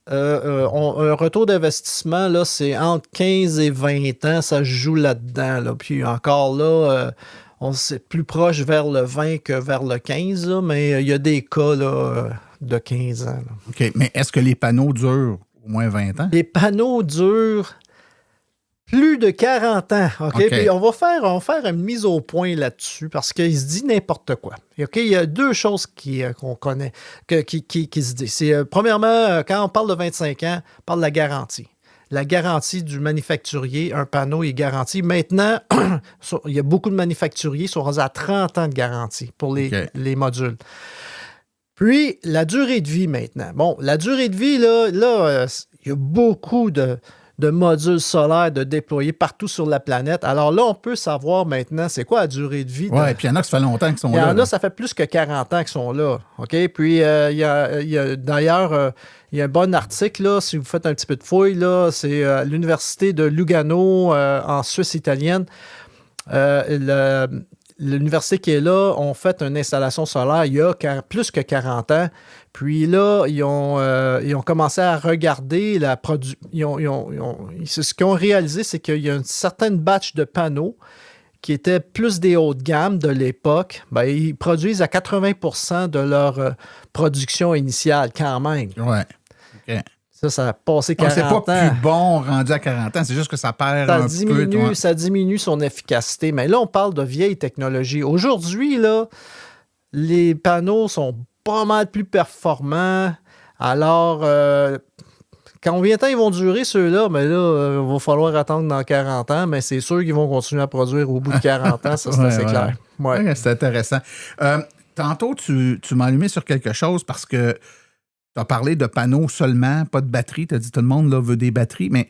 S4: un retour d'investissement, là, c'est entre 15 et 20 ans, ça se joue là-dedans. Là. Puis encore là... c'est plus proche vers le 20 que vers le 15, là, mais il y a des cas là, de 15 ans. Là.
S3: OK, mais est-ce que les panneaux durent au moins 20 ans? Les
S4: panneaux durent plus de 40 ans. OK? Puis on va faire une mise au point là-dessus parce qu'il se dit n'importe quoi. OK? Il y a deux choses qu'on connaît, qui se disent. C'est, premièrement, quand on parle de 25 ans, on parle de la garantie. La garantie du manufacturier, un panneau est garanti. Maintenant, il y a beaucoup de manufacturiers qui sont rendus à 30 ans de garantie pour les modules. Puis, la durée de vie maintenant. Bon, la durée de vie, là, il y a beaucoup de modules solaires de déployés partout sur la planète. Alors là, on peut savoir maintenant c'est quoi la durée de vie.
S3: Oui, puis il y en a qui ça fait longtemps qu'ils sont là.
S4: Il y en a, ça fait plus que 40 ans qu'ils sont là. OK? Puis, il y a d'ailleurs... il y a un bon article, là, si vous faites un petit peu de fouille, là, c'est à l'université de Lugano, en Suisse italienne. L'université qui est là ont fait une installation solaire il y a plus que 40 ans. Puis là, ils ont commencé à regarder la production. Ce qu'ils ont réalisé, c'est qu'il y a une certaine batch de panneaux qui étaient plus des hauts de gamme de l'époque. Bien, ils produisent à 80% de leur production initiale quand même.
S3: Ouais. OK.
S4: Ça a passé 40 ans.
S3: C'est pas plus bon rendu à 40 ans, c'est juste que ça perd un peu.
S4: Ça diminue son efficacité. Mais là, on parle de vieille technologie. Aujourd'hui, là, les panneaux sont pas mal plus performants. Alors, combien de temps ils vont durer, ceux-là? Mais là, il va falloir attendre dans 40 ans, mais c'est sûr qu'ils vont continuer à produire au bout de 40 ans. Ça, c'est assez clair.
S3: Ouais, c'est intéressant. Tantôt, tu m'as allumé sur quelque chose parce que tu as parlé de panneaux seulement, pas de batterie. Tu as dit tout le monde là, veut des batteries. Mais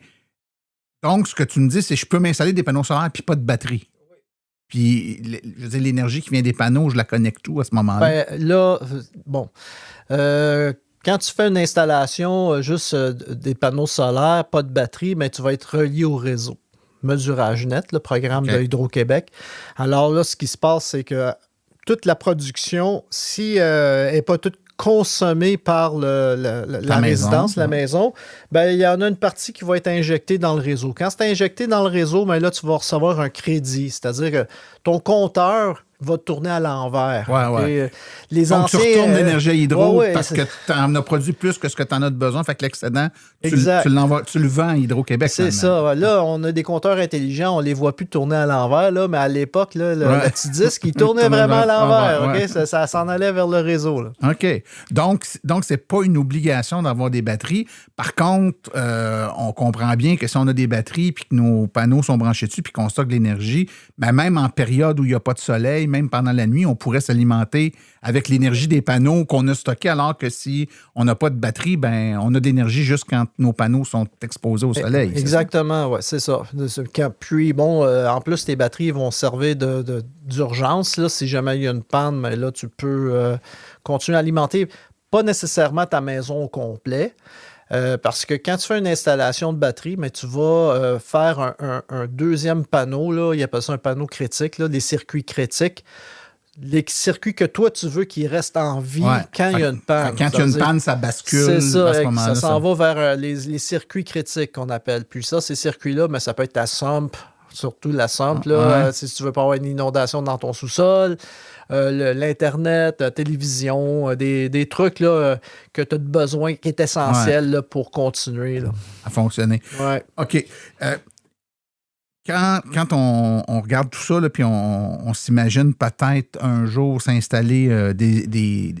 S3: donc, ce que tu me dis, c'est que je peux m'installer des panneaux solaires puis pas de batterie. Puis, je veux dire, l'énergie qui vient des panneaux, je la connecte où à ce moment-là?
S4: Quand tu fais une installation juste des panneaux solaires, pas de batterie, mais tu vas être relié au réseau. Mesurage net, le programme de Hydro-Québec. Alors là, ce qui se passe, c'est que toute la production, si elle n'est pas toute consommée par la résidence, la maison, ben, il y en a une partie qui va être injectée dans le réseau. Quand c'est injecté dans le réseau, ben là, tu vas recevoir un crédit. C'est-à-dire que ton compteur va tourner à l'envers.
S3: Donc, tu retournes l'énergie à hydro parce que tu en as produit plus que ce que tu en as de besoin. Fait que l'excédent, tu le vends à Hydro-Québec.
S4: C'est ça. Là, on a des compteurs intelligents. On ne les voit plus tourner à l'envers. Là, mais à l'époque, le petit disque, il tournait vraiment à l'envers. Ça s'en allait vers le réseau. Là.
S3: OK. Donc, c'est pas une obligation d'avoir des batteries. Par contre, on comprend bien que si on a des batteries puis que nos panneaux sont branchés dessus puis qu'on stocke de l'énergie, ben même en période où il n'y a pas de soleil, même pendant la nuit, on pourrait s'alimenter avec l'énergie des panneaux qu'on a stockés, alors que si on n'a pas de batterie, ben on a de l'énergie juste quand nos panneaux sont exposés au soleil.
S4: Exactement, oui, c'est ça. Puis, en plus, tes batteries vont servir d'urgence. Là, si jamais il y a une panne, mais là, tu peux continuer à alimenter, pas nécessairement ta maison au complet. Parce que quand tu fais une installation de batterie, mais tu vas faire un deuxième panneau, là, il appelle ça un panneau critique, là, des circuits critiques. Les circuits que toi, tu veux qu'ils restent en vie quand il y a une panne.
S3: Quand il y a une panne, ça bascule
S4: à ce
S3: moment-là.
S4: Ça s'en va vers les circuits critiques qu'on appelle. Puis ça, ces circuits-là, mais ça peut être ta sump, surtout la sump, là, si tu veux pas avoir une inondation dans ton sous-sol. L'Internet, la télévision, des trucs là, que tu as besoin, qui est essentiel là, pour continuer. Là.
S3: À fonctionner.
S4: Ouais.
S3: OK. Quand on regarde tout ça, là, puis on s'imagine peut-être un jour s'installer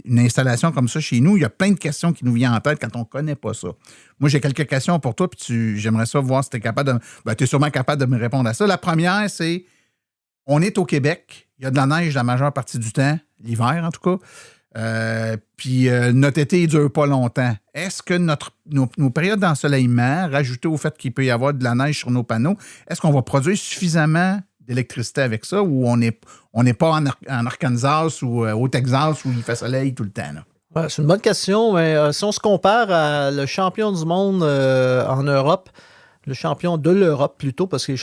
S3: une installation comme ça chez nous, il y a plein de questions qui nous viennent en tête quand on ne connaît pas ça. Moi, j'ai quelques questions pour toi, puis j'aimerais ça voir si tu es capable de... Ben, tu es sûrement capable de me répondre à ça. La première, c'est... On est au Québec, il y a de la neige la majeure partie du temps, l'hiver en tout cas, puis notre été ne dure pas longtemps. Est-ce que nos périodes d'ensoleillement, rajoutées au fait qu'il peut y avoir de la neige sur nos panneaux, est-ce qu'on va produire suffisamment d'électricité avec ça ou on n'est pas en Arkansas ou au Texas où il fait soleil tout le temps? Là?
S4: C'est une bonne question, mais si on se compare à le champion du monde en Europe, le champion de l'Europe plutôt, parce que le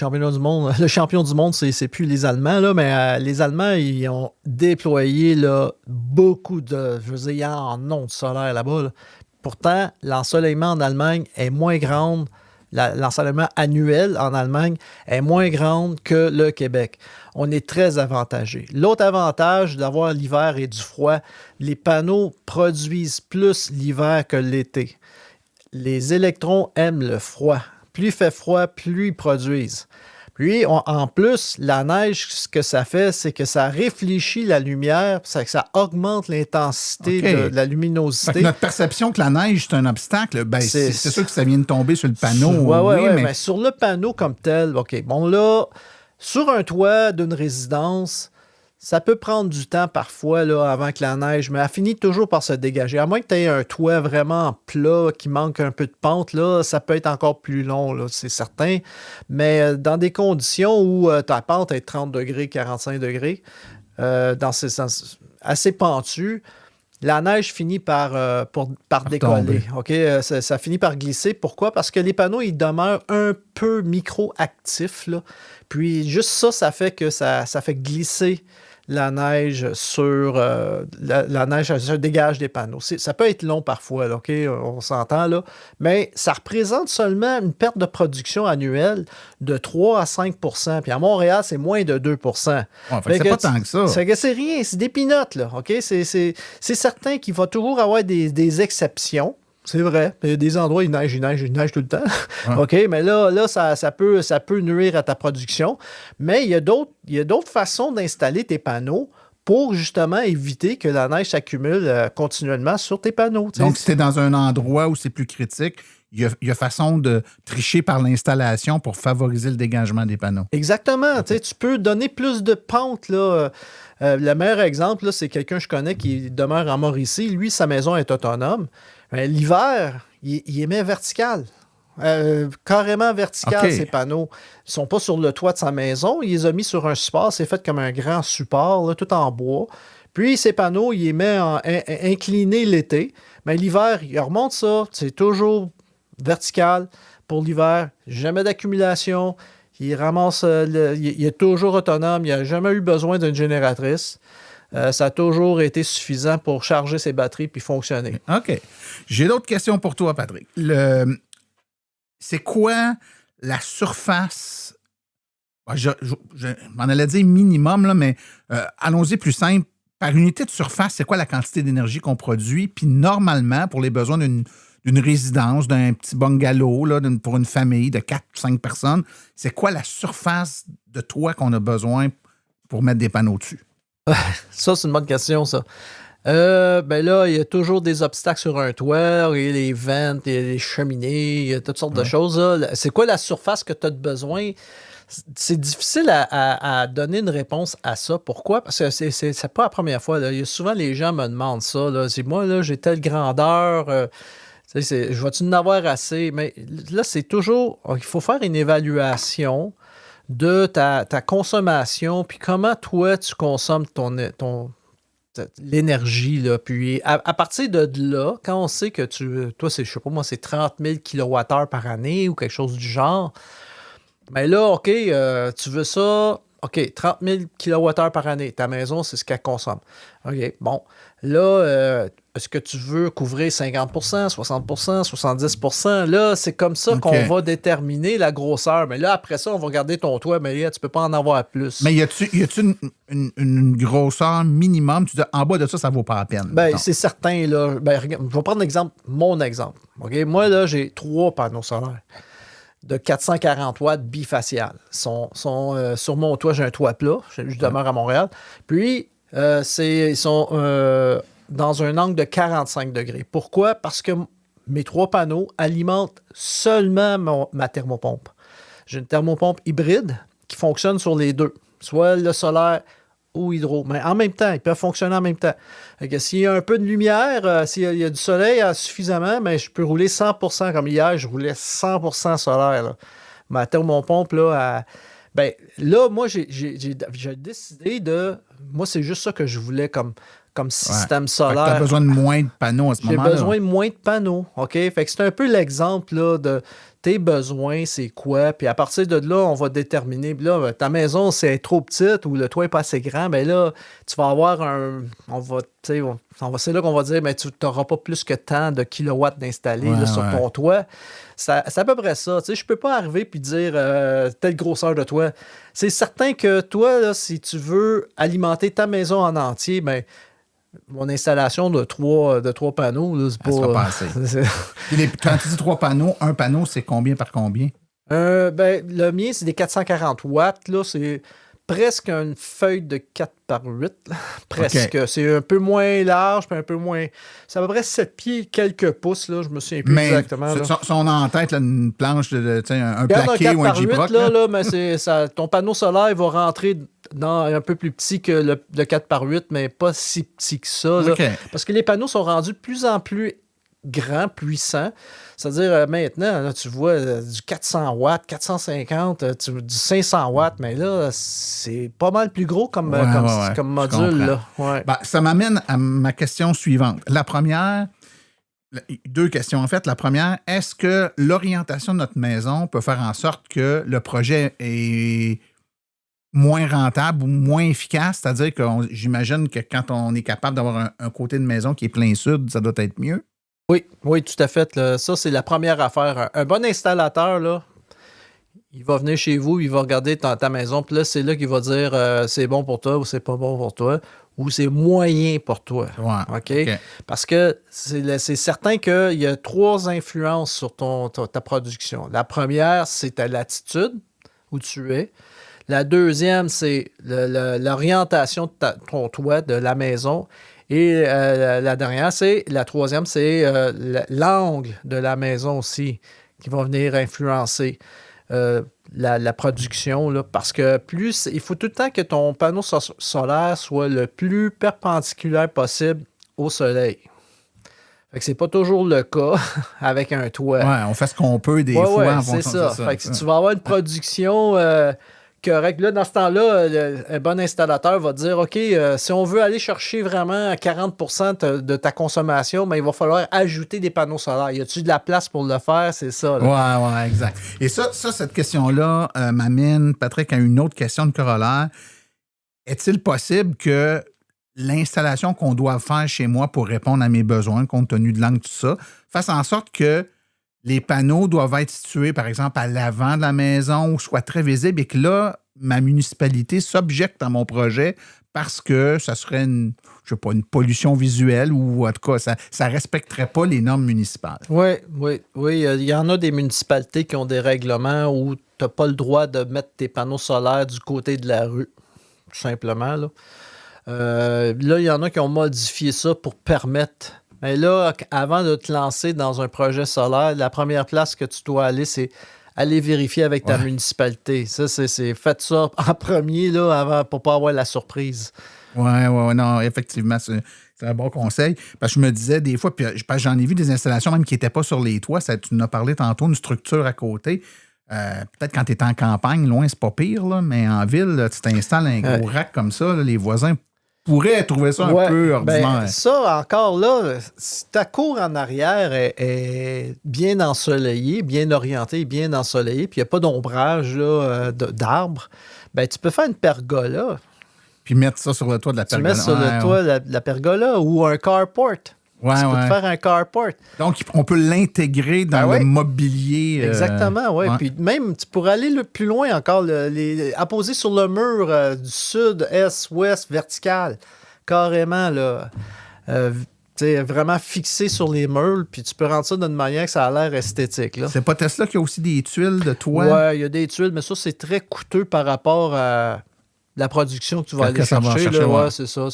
S4: champion du monde, c'est plus les Allemands, là, mais les Allemands, ils ont déployé là, beaucoup de... Je veux dire, il y en ondes solaires là-bas. Là. Pourtant, l'ensoleillement en Allemagne est moins grand, l'ensoleillement annuel en Allemagne est moins grand que le Québec. On est très avantagé. L'autre avantage d'avoir l'hiver et du froid, les panneaux produisent plus l'hiver que l'été. Les électrons aiment le froid. Plus il fait froid, plus ils produisent. Puis, en plus, la neige, ce que ça fait, c'est que ça réfléchit la lumière, ça augmente l'intensité de la luminosité.
S3: Fait que notre perception que la neige, c'est un obstacle, ben, c'est sûr que ça vient de tomber sur le panneau.
S4: Oui, mais sur le panneau comme tel, là, sur un toit d'une résidence, ça peut prendre du temps parfois là, avant que la neige, mais elle finit toujours par se dégager. À moins que tu aies un toit vraiment plat qui manque un peu de pente, là, ça peut être encore plus long, là, c'est certain. Mais dans des conditions où ta pente est 30 degrés, 45 degrés, assez pentu, la neige finit par décoller. Okay? Ça finit par glisser. Pourquoi? Parce que les panneaux, ils demeurent un peu micro-actifs. Là. Puis juste ça fait que ça fait glisser la neige sur... la neige se dégage des panneaux. Ça peut être long parfois, là, OK? On s'entend là. Mais ça représente seulement une perte de production annuelle de 3 à 5 %. Puis à Montréal, c'est moins de 2 %.
S3: C'est pas tant que ça.
S4: C'est rien, c'est des peanuts, là. OK? C'est certain qu'il va toujours avoir des exceptions. c'est vrai. Il y a des endroits, il neige tout le temps. Ouais. OK, mais là ça peut nuire à ta production. Mais il y a d'autres façons d'installer tes panneaux pour justement éviter que la neige s'accumule continuellement sur tes panneaux.
S3: Donc, si tu es dans un endroit où c'est plus critique, il y a façon de tricher par l'installation pour favoriser le dégagement des panneaux.
S4: Exactement. Okay. Tu peux donner plus de pente. Là. Le meilleur exemple, là, c'est quelqu'un que je connais qui demeure en Mauricie. Lui, sa maison est autonome. L'hiver, il émet vertical. Carrément vertical, ces panneaux. Ils ne sont pas sur le toit de sa maison. Il les a mis sur un support. C'est fait comme un grand support, là, tout en bois. Puis, ces panneaux, il les met inclinés l'été. Mais l'hiver, il remonte ça. C'est toujours vertical pour l'hiver. Jamais d'accumulation. Il ramasse... il est toujours autonome. Il n'a jamais eu besoin d'une génératrice. Ça a toujours été suffisant pour charger ses batteries puis fonctionner.
S3: OK. J'ai d'autres questions pour toi, Patrick. C'est quoi la surface? Je m'en allais dire minimum, là, mais allons-y plus simple. Par unité de surface, c'est quoi la quantité d'énergie qu'on produit? Puis normalement, pour les besoins d'une résidence, d'un petit bungalow, là, pour une famille de 4 ou 5 personnes, c'est quoi la surface de toit qu'on a besoin pour mettre des panneaux dessus?
S4: Ça, c'est une bonne question, ça. Ben là, il y a toujours des obstacles sur un toit, il y a les ventes, il y a les cheminées, il y a toutes sortes de choses. Là. C'est quoi la surface que tu as de besoin? C'est difficile à donner une réponse à ça. Pourquoi? Parce que c'est pas la première fois. Là. Il y a souvent, les gens me demandent ça. Là. C'est moi, là, j'ai telle grandeur, je vais-tu en avoir assez? Mais là, c'est toujours... Il faut faire une évaluation de ta consommation, puis comment toi, tu consommes l'énergie. Là. Puis à partir de là, quand on sait que toi, je sais pas moi, c'est 30 000 kWh par année ou quelque chose du genre, mais là, OK, tu veux ça, OK, 30 000 kWh par année. Ta maison, c'est ce qu'elle consomme. OK, bon. Là, est-ce que tu veux couvrir 50 60 70 Là, c'est comme ça qu'on va déterminer la grosseur. Mais là, après ça, on va regarder ton toit. Mais là, tu peux pas en avoir plus.
S3: Mais y a-tu une grosseur minimum? Tu dis, en bas de ça, ça vaut pas la peine.
S4: Ben, c'est certain. Là. Ben, regarde, je vais prendre mon exemple. OK? Moi, là, j'ai 3 panneaux solaires de 440 watts bifacial. Sur mon toit, j'ai un toit plat. Je demeure à Montréal. Puis, ils sont dans un angle de 45 degrés. Pourquoi? Parce que mes 3 panneaux alimentent seulement ma thermopompe. J'ai une thermopompe hybride qui fonctionne sur les deux, soit le solaire ou hydro. Mais en même temps, ils peuvent fonctionner en même temps. S'il y a un peu de lumière, s'il y a du soleil suffisamment, mais je peux rouler 100%. Comme hier, je roulais 100% solaire. Là. Ma thermopompe, là, là, moi, j'ai décidé de... Moi, c'est juste ça que je voulais comme système solaire.
S3: Tu as besoin de moins de panneaux à ce moment-là.
S4: J'ai besoin de moins de panneaux, OK? Fait que c'est un peu l'exemple là, de tes besoins, c'est quoi? Puis à partir de là, on va déterminer. Puis là, ta maison, c'est trop petite ou le toit n'est pas assez grand, bien là, tu vas avoir c'est là qu'on va dire, mais tu n'auras pas plus que tant de kilowatts d'installés sur ton toit. C'est à peu près ça. Je ne peux pas arriver et dire telle grosseur de toit. C'est certain que toi, là, si tu veux alimenter ta maison en entier, bien, mon installation de 3 panneaux, là, c'est pas...
S3: Ça sera pas assez. Quand tu dis 3 panneaux, un panneau, c'est combien par combien?
S4: Le mien, c'est des 440 watts. Là, c'est presque une feuille de 4 par 8. Là. Presque. Okay. C'est un peu moins large, puis un peu moins... C'est à peu près 7 pieds, quelques pouces. Là, je me souviens plus exactement. Mais
S3: si on a en tête là, une planche, un plaqué ou un J-Proc.
S4: Mais ton panneau solaire va rentrer dans un peu plus petit que le 4 par 8, mais pas si petit que ça. Là, parce que les panneaux sont rendus de plus en plus grands, puissants. C'est-à-dire, maintenant, là, tu vois du 400 watts, 450, du 500 watts, mais là, c'est pas mal plus gros comme module. Là. Ouais.
S3: Ça m'amène à ma question suivante. La première, 2 questions en fait. La première, est-ce que l'orientation de notre maison peut faire en sorte que le projet est moins rentable ou moins efficace? C'est-à-dire que j'imagine que quand on est capable d'avoir un côté de maison qui est plein sud, ça doit être mieux?
S4: Oui, tout à fait. Là. Ça, c'est la première affaire. Un bon installateur, là, Il va venir chez vous, il va regarder ta maison, puis là, c'est là qu'il va dire c'est bon pour toi ou c'est pas bon pour toi, ou c'est moyen pour toi.
S3: Ouais,
S4: OK? Parce que c'est certain qu'il y a 3 influences sur ta production. La première, c'est ta latitude, où tu es. La deuxième, c'est l'orientation de ton toit, de la maison. Et la troisième, c'est l'angle de la maison aussi, qui va venir influencer la production. Là, parce que il faut tout le temps que ton panneau solaire soit le plus perpendiculaire possible au soleil. Fait que c'est pas toujours le cas avec un toit.
S3: Ouais, on fait ce qu'on peut des fois.
S4: Ouais,
S3: en
S4: c'est
S3: fonction
S4: ça.
S3: de
S4: Fait que si tu vas avoir une production correcte, là, dans ce temps-là, un bon installateur va te dire, OK, si on veut aller chercher vraiment 40% de ta consommation, ben, il va falloir ajouter des panneaux solaires. Y a-tu de la place pour le faire? C'est ça.
S3: Là. Ouais, exact. Et ça cette question-là m'amène, Patrick, à une autre question de corollaire. Est-il possible que l'installation qu'on doit faire chez moi pour répondre à mes besoins, compte tenu de l'angle, tout ça, fasse en sorte que les panneaux doivent être situés, par exemple, à l'avant de la maison ou soient très visibles et que là, ma municipalité s'objecte à mon projet parce que ça serait une pollution visuelle ou en tout cas, ça ne respecterait pas les normes municipales.
S4: Oui. Il y en a des municipalités qui ont des règlements où tu n'as pas le droit de mettre tes panneaux solaires du côté de la rue, tout simplement. Là, il y en a qui ont modifié ça pour permettre. Mais là, avant de te lancer dans un projet solaire, la première place que tu dois aller, c'est aller vérifier avec ta municipalité. Ça, c'est faites ça en premier là, avant, pour ne pas avoir la surprise.
S3: Oui, non, effectivement, c'est un bon conseil. Parce que je me disais des fois, puis j'en ai vu des installations même qui n'étaient pas sur les toits. Tu nous as parlé tantôt, une structure à côté. Peut-être quand tu es en campagne, loin, c'est pas pire, là, mais en ville, là, tu t'installes un gros rack comme ça, là, les voisins pourraient trouver ça un peu ordinaire.
S4: Ça, encore là, si ta cour en arrière est bien ensoleillée, bien orientée, bien ensoleillée, puis il n'y a pas d'ombrage d'arbres, ben, tu peux faire une pergola.
S3: Puis mettre ça sur le toit de la pergola.
S4: Tu mets sur le toit de la pergola ou un carport. Tu peux te faire un carport.
S3: Donc, on peut l'intégrer dans le mobilier.
S4: Exactement, oui. Puis même, tu pourrais aller plus loin encore, apposer sur le mur du sud, est, ouest, vertical. Carrément, là. Vraiment fixé sur les murs, puis tu peux rendre ça d'une manière que ça a l'air esthétique. Là.
S3: C'est pas Tesla qui a aussi des tuiles de toit?
S4: Oui, il y a des tuiles, mais ça, c'est très coûteux par rapport à la production que tu vas aller chercher. C'est ça.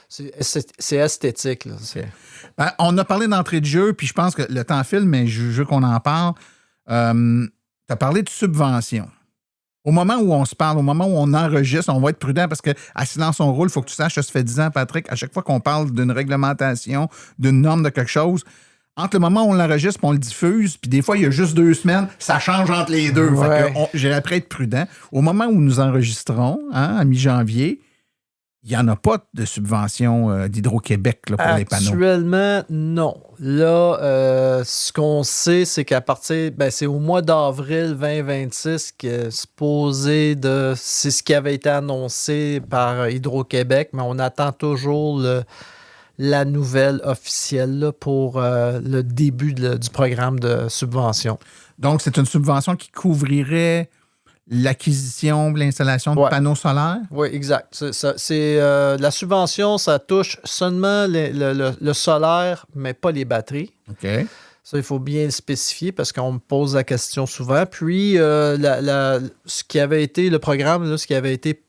S4: C'est esthétique. Là.
S3: Okay. Ben, on a parlé d'entrée de jeu, puis je pense que le temps file, mais je veux qu'on en parle. Tu as parlé de subvention. Au moment où on se parle, au moment où on enregistre, on va être prudent parce qu'à Silence on roule, il faut que tu saches, ça fait 10 ans, Patrick, à chaque fois qu'on parle d'une réglementation, d'une norme de quelque chose, entre le moment où on l'enregistre et on le diffuse, puis des fois, il y a juste 2 semaines, ça change entre les deux.
S4: Ouais.
S3: J'ai appris à être prudent. Au moment où nous enregistrons, à mi-janvier, il n'y en a pas de subvention d'Hydro-Québec là, pour les panneaux.
S4: Actuellement, non. Là, ce qu'on sait, c'est qu'à partir, c'est au mois d'avril 2026 que c'est ce qui avait été annoncé par Hydro-Québec, mais on attend toujours la nouvelle officielle là, pour le début du programme de subvention.
S3: Donc, c'est une subvention qui couvrirait l'acquisition, l'installation de panneaux solaires?
S4: Oui, exact. La subvention, ça touche seulement le solaire, mais pas les batteries.
S3: OK.
S4: Ça, il faut bien le spécifier parce qu'on me pose la question souvent. Puis, ce qui avait été le programme, là, ce qui avait été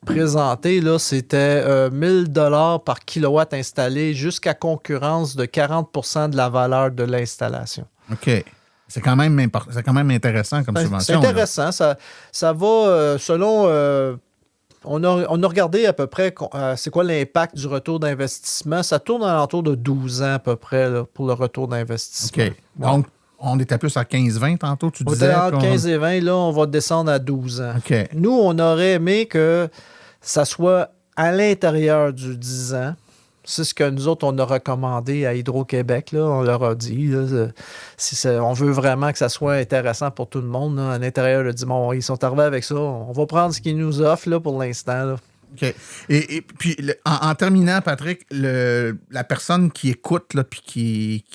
S4: présenté, là, c'était 1 000 $ par kilowatt installé jusqu'à concurrence de 40% de la valeur de l'installation.
S3: OK. C'est quand même intéressant comme subvention.
S4: C'est intéressant. Là. Ça va selon... on a regardé à peu près c'est quoi l'impact du retour d'investissement. Ça tourne à l'entour de 12 ans à peu près là, pour le retour d'investissement.
S3: OK. Donc, on était plus à 15-20 tantôt, tu disais?
S4: Entre 15 et 20, là, on va descendre à 12 ans.
S3: OK.
S4: Nous, on aurait aimé que ça soit à l'intérieur du 10 ans. C'est ce que nous autres, on a recommandé à Hydro-Québec. Là. On leur a dit, là, on veut vraiment que ça soit intéressant pour tout le monde. Là. À l'intérieur, on a dit, bon, ils sont arrivés avec ça. On va prendre ce qu'ils nous offrent là, pour l'instant. Là.
S3: OK. Et puis, en terminant, Patrick, la personne qui écoute, là, puis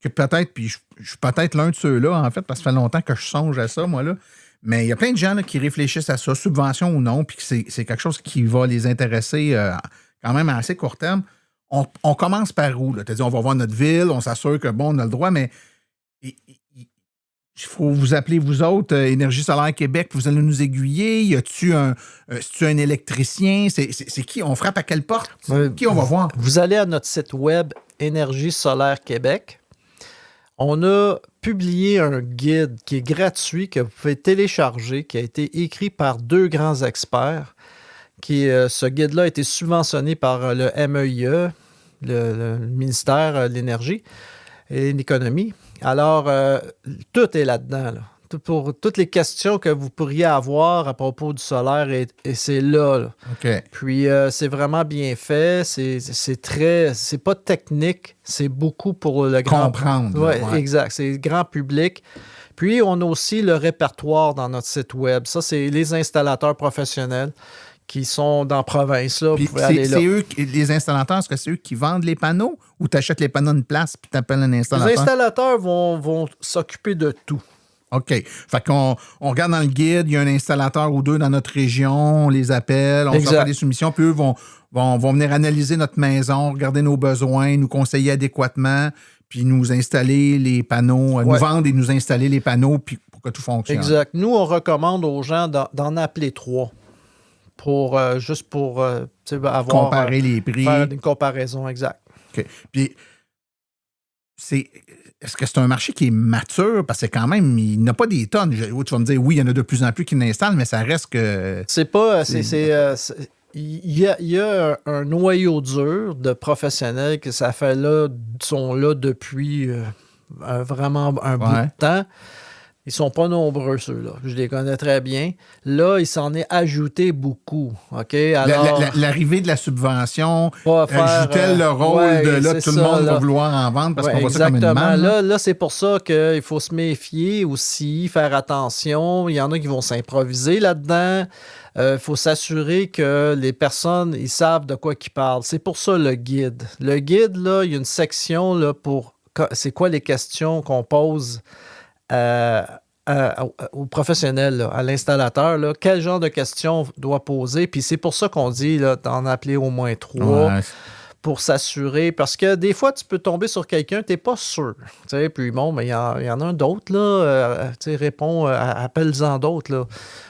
S3: que peut-être, puis je suis peut-être l'un de ceux-là, en fait, parce que ça fait longtemps que je songe à ça, moi, là. Mais il y a plein de gens là, qui réfléchissent à ça, subvention ou non, puis que c'est quelque chose qui va les intéresser quand même à assez court terme. On commence par où? Tu as dit, on va voir notre ville, on s'assure que, bon, on a le droit, mais il faut vous appeler, vous autres, Énergie solaire Québec, vous allez nous aiguiller. Y a-tu un électricien? C'est qui? On frappe à quelle porte? Qui on va voir?
S4: Vous allez à notre site web Énergie solaire Québec. On a publié un guide qui est gratuit, que vous pouvez télécharger, qui a été écrit par 2 grands experts. Ce guide-là a été subventionné par le MEIE, le ministère de l'Énergie et de l'Économie. Alors, tout est là-dedans. Là. Pour toutes les questions que vous pourriez avoir à propos du solaire, et c'est là.
S3: OK.
S4: Puis, c'est vraiment bien fait. C'est pas technique, c'est beaucoup pour le grand...
S3: Comprendre.
S4: Ouais, exact. C'est grand public. Puis, on a aussi le répertoire dans notre site web. Ça, c'est les installateurs professionnels qui sont dans la province. Là.
S3: C'est eux, les installateurs, est-ce que c'est eux qui vendent les panneaux ou tu achètes les panneaux de place puis tu appelles un installateur?
S4: Les installateurs vont s'occuper de tout.
S3: OK. Fait qu'on regarde dans le guide, il y a un installateur ou 2 dans notre région, on les appelle, on fait des soumissions, puis eux vont venir analyser notre maison, regarder nos besoins, nous conseiller adéquatement, puis nous installer les panneaux, nous vendre et nous installer les panneaux puis pour que tout fonctionne.
S4: Exact. Nous, on recommande aux gens d'en appeler 3 juste pour avoir...
S3: Comparer les prix.
S4: Faire une comparaison, exact.
S3: OK. Puis, est-ce que c'est un marché qui est mature? Parce que quand même, il n'y a pas des tonnes. Tu vas me dire, oui, il y en a de plus en plus qui l'installent, mais ça reste que...
S4: Il y a un noyau dur de professionnels qui sont là depuis vraiment un bout de temps. Ils sont pas nombreux, ceux-là. Je les connais très bien. Là, il s'en est ajouté beaucoup. OK? Alors,
S3: l'arrivée de la subvention joue-t-elle le rôle de tout le monde va vouloir en vendre parce qu'on voit ça comme une manne?
S4: Là, c'est pour ça qu'il faut se méfier aussi, faire attention. Il y en a qui vont s'improviser là-dedans. Il faut s'assurer que les personnes, ils savent de quoi ils parlent. C'est pour ça le guide. Le guide, là, il y a une section là, pour... C'est quoi les questions qu'on pose au professionnel, là, à l'installateur, là, quel genre de questions doit poser. Puis c'est pour ça qu'on dit là, d'en appeler au moins 3 pour s'assurer. Parce que des fois, tu peux tomber sur quelqu'un, tu n'es pas sûr. Puis bon, mais il y en a un d'autre, là. Réponds, appelle-en d'autres. Là.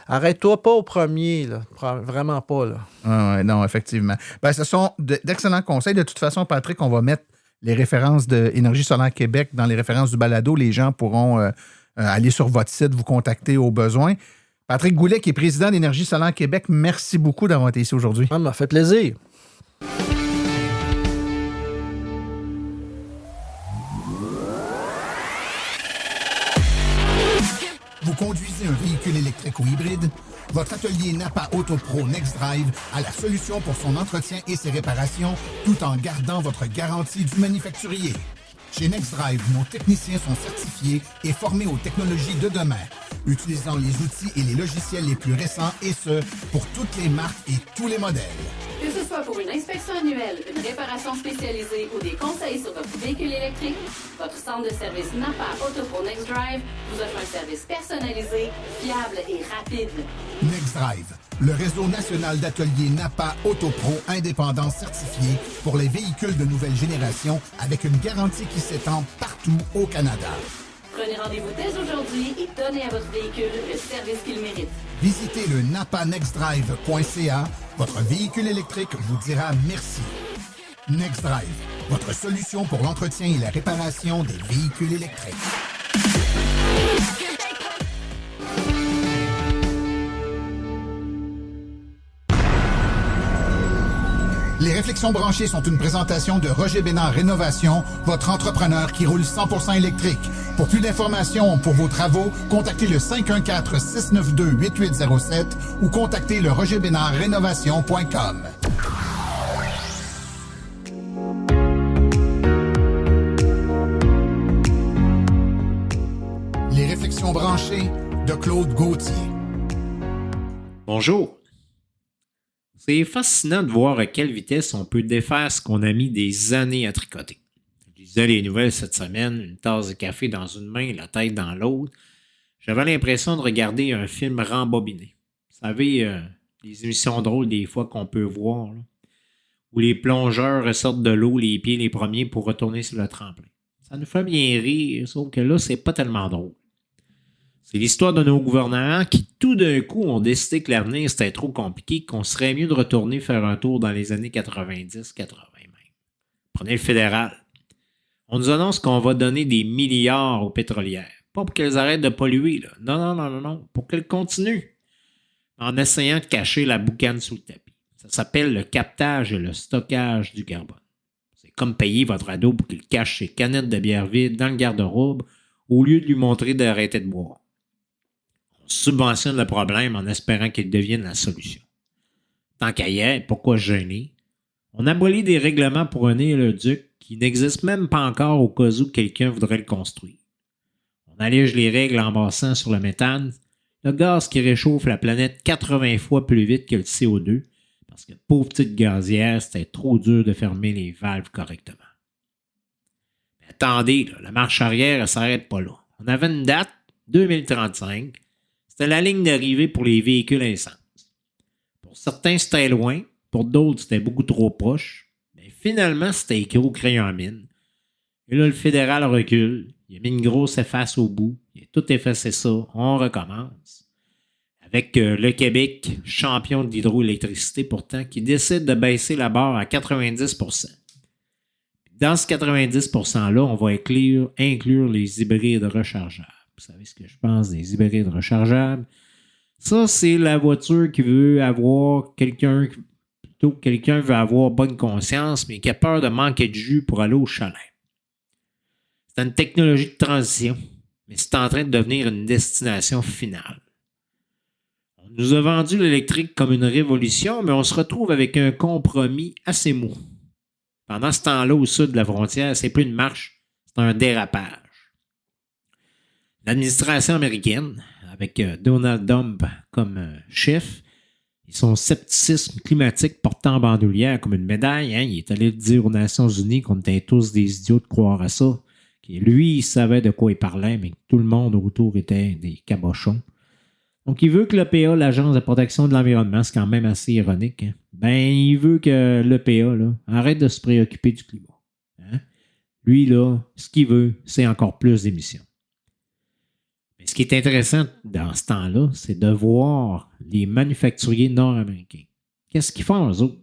S4: Arrête-toi pas au premier, là. Vraiment pas. Là.
S3: Non, effectivement. Ce sont d'excellents conseils. De toute façon, Patrick, on va mettre les références de Énergie solaire Québec dans les références du balado. Les gens pourront aller sur votre site, vous contacter au besoin. Patrick Goulet, qui est président d'Énergie solaire Québec, merci beaucoup d'avoir été ici aujourd'hui.
S4: Ça m'a fait plaisir.
S3: Vous conduisez un véhicule électrique ou hybride? Votre atelier Napa AutoPro NextDrive a la solution pour son entretien et ses réparations, tout en gardant votre garantie du manufacturier. Chez NextDrive, nos techniciens sont certifiés et formés aux technologies de demain, utilisant les outils et les logiciels les plus récents, et ce, pour toutes les marques et tous les modèles.
S6: Que ce soit pour une inspection annuelle, une réparation spécialisée ou des conseils sur votre véhicule électrique, votre centre de service Napa AutoPro NextDrive vous offre un service personnalisé, fiable et rapide.
S3: NextDrive, le réseau national d'ateliers Napa AutoPro indépendant certifié pour les véhicules de nouvelle génération avec une garantie qui s'étend partout au Canada.
S6: Prenez rendez-vous dès aujourd'hui et donnez à votre véhicule le service qu'il mérite.
S3: Visitez le napanextdrive.ca. Votre véhicule électrique vous dira merci. NextDrive, votre solution pour l'entretien et la réparation des véhicules électriques. Les Réflexions branchées sont une présentation de Roger Bénard Rénovation, votre entrepreneur qui roule 100% électrique. Pour plus d'informations pour vos travaux, contactez le 514-692-8807 ou contactez le rogerbénardrénovation.com. Les Réflexions branchées de Claude Gauthier.
S11: Bonjour. C'est fascinant de voir à quelle vitesse on peut défaire ce qu'on a mis des années à tricoter. Je lisais les nouvelles cette semaine, une tasse de café dans une main, la tête dans l'autre. J'avais l'impression de regarder un film rembobiné. Vous savez, les émissions drôles des fois qu'on peut voir, là, où les plongeurs ressortent de l'eau les pieds les premiers pour retourner sur le tremplin. Ça nous fait bien rire, sauf que là, c'est pas tellement drôle. C'est l'histoire de nos gouvernements qui, tout d'un coup, ont décidé que l'avenir, c'était trop compliqué, qu'on serait mieux de retourner faire un tour dans les années 90, 80 même. Prenez le fédéral. On nous annonce qu'on va donner des milliards aux pétrolières. Pas pour qu'elles arrêtent de polluer, là. Non. Pour qu'elles continuent. En essayant de cacher la boucane sous le tapis. Ça s'appelle le captage et le stockage du carbone. C'est comme payer votre ado pour qu'il cache ses canettes de bière vide dans le garde-robe au lieu de lui montrer d'arrêter de boire. On subventionne le problème en espérant qu'il devienne la solution. Tant qu'à y être, pourquoi se gêner? On abolit des règlements pour un éleduc qui n'existe même pas encore au cas où quelqu'un voudrait le construire. On allège les règles en passant sur le méthane, le gaz qui réchauffe la planète 80 fois plus vite que le CO2, parce que pauvre petite gazière, c'était trop dur de fermer les valves correctement. Mais attendez, là, la marche arrière, elle ne s'arrête pas là. On avait une date, 2035, c'était la ligne d'arrivée pour les véhicules à essence. Pour certains, c'était loin, pour d'autres, c'était beaucoup trop proche, mais finalement, c'était écrit au crayon à mine. Et là, le fédéral recule, il a mis une grosse efface au bout, il a tout effacé ça, on recommence. Avec le Québec, champion de l'hydroélectricité pourtant, qui décide de baisser la barre à 90%. Dans ce 90%-là, on va inclure les hybrides rechargeables. Vous savez ce que je pense des hybrides rechargeables? Ça, c'est la voiture qui veut avoir quelqu'un veut avoir bonne conscience, mais qui a peur de manquer de jus pour aller au chalet. C'est une technologie de transition, mais c'est en train de devenir une destination finale. On nous a vendu l'électrique comme une révolution, mais on se retrouve avec un compromis assez mou. Pendant ce temps-là, au sud de la frontière, c'est plus une marche, c'est un dérapage. L'administration américaine, avec Donald Trump comme chef, et son scepticisme climatique portant en bandoulière comme une médaille, il est allé dire aux Nations Unies qu'on était tous des idiots de croire à ça. Lui, il savait de quoi il parlait, mais tout le monde autour était des cabochons. Donc, il veut que l'EPA, l'Agence de protection de l'environnement, c'est quand même assez ironique, il veut que l'EPA arrête de se préoccuper du climat. Lui, là, ce qu'il veut, c'est encore plus d'émissions. Mais ce qui est intéressant dans ce temps-là, c'est de voir les manufacturiers nord-américains. Qu'est-ce qu'ils font, eux autres?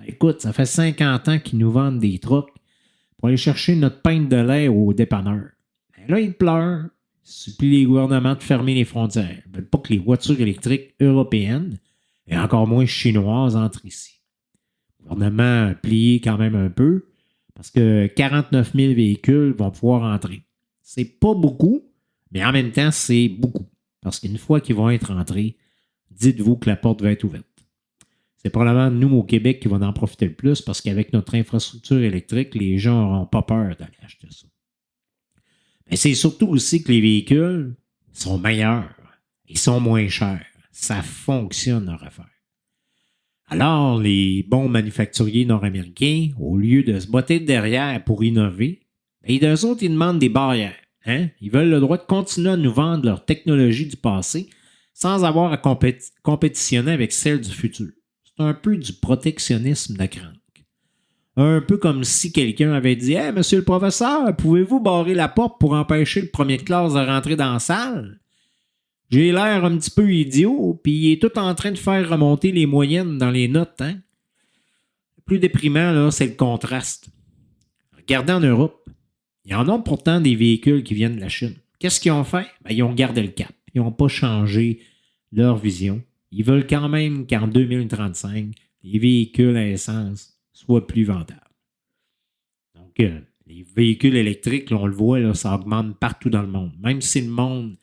S11: Écoute, ça fait 50 ans qu'ils nous vendent des trucks pour aller chercher notre pinte de lait au dépanneur. Là, ils pleurent. Ils supplient les gouvernements de fermer les frontières. Ils ne veulent pas que les voitures électriques européennes, et encore moins chinoises, entrent ici. Le gouvernement a plié quand même un peu, parce que 49 000 véhicules vont pouvoir entrer. C'est pas beaucoup, mais en même temps, c'est beaucoup. Parce qu'une fois qu'ils vont être entrés, dites-vous que la porte va être ouverte. C'est probablement nous, au Québec, qui vont en profiter le plus parce qu'avec notre infrastructure électrique, les gens n'auront pas peur d'aller acheter ça. Mais c'est surtout aussi que les véhicules sont meilleurs. Ils sont moins chers. Ça fonctionne leur affaire. Alors, les bons manufacturiers nord-américains, au lieu de se botter derrière pour innover, d'eux autres, ils demandent des barrières. Ils veulent le droit de continuer à nous vendre leur technologie du passé sans avoir à compétitionner avec celle du futur. C'est un peu du protectionnisme de crank. Un peu comme si quelqu'un avait dit « Hey, monsieur le professeur, pouvez-vous barrer la porte pour empêcher le premier de classe de rentrer dans la salle? J'ai l'air un petit peu idiot, puis il est tout en train de faire remonter les moyennes dans les notes. » Le plus déprimant, là, c'est le contraste. Regardez en Europe. Ils en ont pourtant des véhicules qui viennent de la Chine. Qu'est-ce qu'ils ont fait? Ils ont gardé le cap. Ils n'ont pas changé leur vision. Ils veulent quand même qu'en 2035, les véhicules à essence soient plus vendables. Donc, les véhicules électriques, là, on le voit, là, ça augmente partout dans le monde. Même si le monde,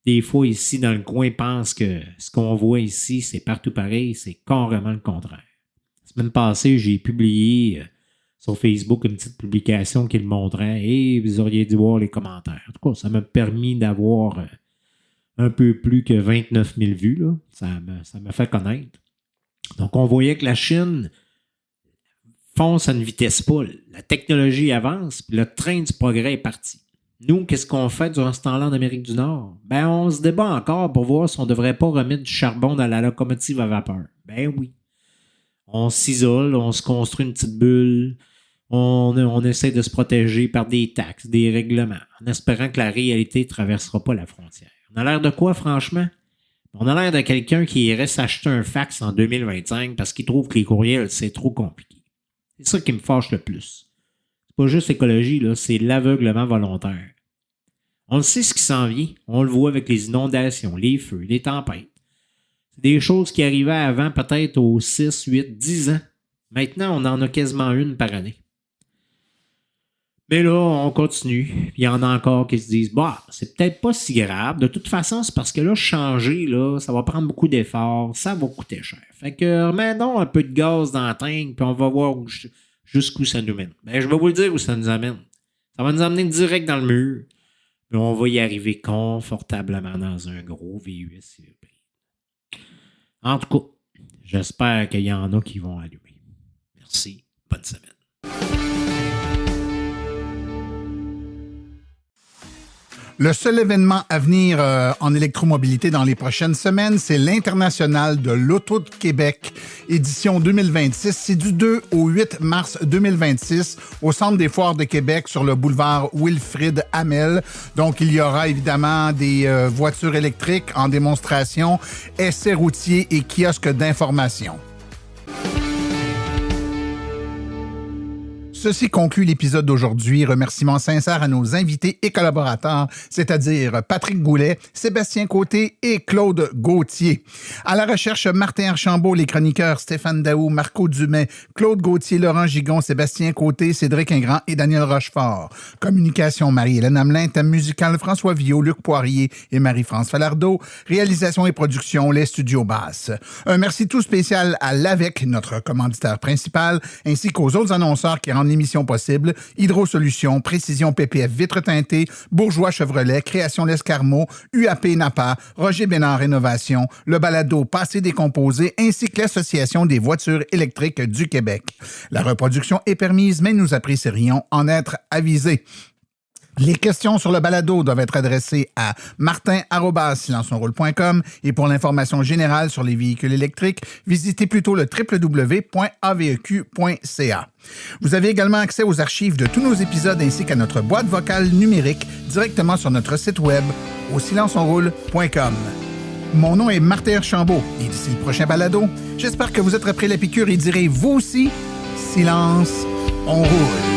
S11: des fois, ici, dans le coin, pense que ce qu'on voit ici, c'est partout pareil, c'est carrément le contraire. La semaine passée, j'ai publié sur Facebook une petite publication qui le montrait et vous auriez dû voir les commentaires. En tout cas, ça m'a permis d'avoir un peu plus que 29 000 vues. Là. Ça m'a fait connaître. Donc, on voyait que la Chine fonce à une vitesse folle. La technologie avance, puis le train du progrès est parti. Nous, qu'est-ce qu'on fait durant ce temps-là en Amérique du Nord? Ben, on se débat encore pour voir si on ne devrait pas remettre du charbon dans la locomotive à vapeur. Ben oui. On s'isole, on se construit une petite bulle, on essaie de se protéger par des taxes, des règlements, en espérant que la réalité ne traversera pas la frontière. On a l'air de quoi, franchement? On a l'air de quelqu'un qui irait s'acheter un fax en 2025 parce qu'il trouve que les courriels, c'est trop compliqué. C'est ça qui me fâche le plus. C'est pas juste l'écologie, là, c'est l'aveuglement volontaire. On le sait ce qui s'en vient. On le voit avec les inondations, les feux, les tempêtes. C'est des choses qui arrivaient avant peut-être aux 6, 8, 10 ans. Maintenant, on en a quasiment une par année. Mais là, on continue. Il y en a encore qui se disent, bah, c'est peut-être pas si grave. De toute façon, c'est parce que là, changer, là, ça va prendre beaucoup d'efforts, ça va coûter cher. Fait que remets-donc un peu de gaz dans la tank, puis on va voir jusqu'où ça nous mène. Ben, je vais vous le dire où ça nous amène. Ça va nous amener direct dans le mur. Mais on va y arriver confortablement dans un gros VUS. En tout cas, j'espère qu'il y en a qui vont allumer. Merci. Bonne semaine.
S3: Le seul événement à venir en électromobilité dans les prochaines semaines, c'est l'International de l'Auto de Québec, édition 2026. C'est du 2 au 8 mars 2026 au Centre des Foires de Québec sur le boulevard Wilfrid Hamel. Donc, il y aura évidemment des voitures électriques en démonstration, essais routiers et kiosques d'information. Ceci conclut l'épisode d'aujourd'hui. Remerciements sincères à nos invités et collaborateurs, c'est-à-dire Patrick Goulet, Sébastien Côté et Claude Gauthier. À la recherche, Martin Archambault, les chroniqueurs Stéphane Daou, Marco Dumais, Claude Gauthier, Laurent Gigon, Sébastien Côté, Cédric Ingrand et Daniel Rochefort. Communication, Marie-Hélène Hamelin. Thème musical, François Villot, Luc Poirier et Marie-France Falardeau. Réalisation et production, les Studios Basses. Un merci tout spécial à l'AVEC, notre commanditaire principal, ainsi qu'aux autres annonceurs qui rendent l'émission possible: Hydro Solutions, Précision PPF Vitres teintées, Bourgeois Chevrolet, Création L'Escarmot, UAP Napa, Roger Bénard Rénovation, le balado Passé décomposé, ainsi que l'Association des voitures électriques du Québec. La reproduction est permise, mais nous apprécierions en être avisés. Les questions sur le balado doivent être adressées à martin@silenceonroule.com et pour l'information générale sur les véhicules électriques, visitez plutôt le www.aveq.ca. Vous avez également accès aux archives de tous nos épisodes ainsi qu'à notre boîte vocale numérique directement sur notre site web au silenceonroule.com. Mon nom est Martin Archambault et d'ici le prochain balado, j'espère que vous êtes repris la piqûre et direz vous aussi, silence, on roule.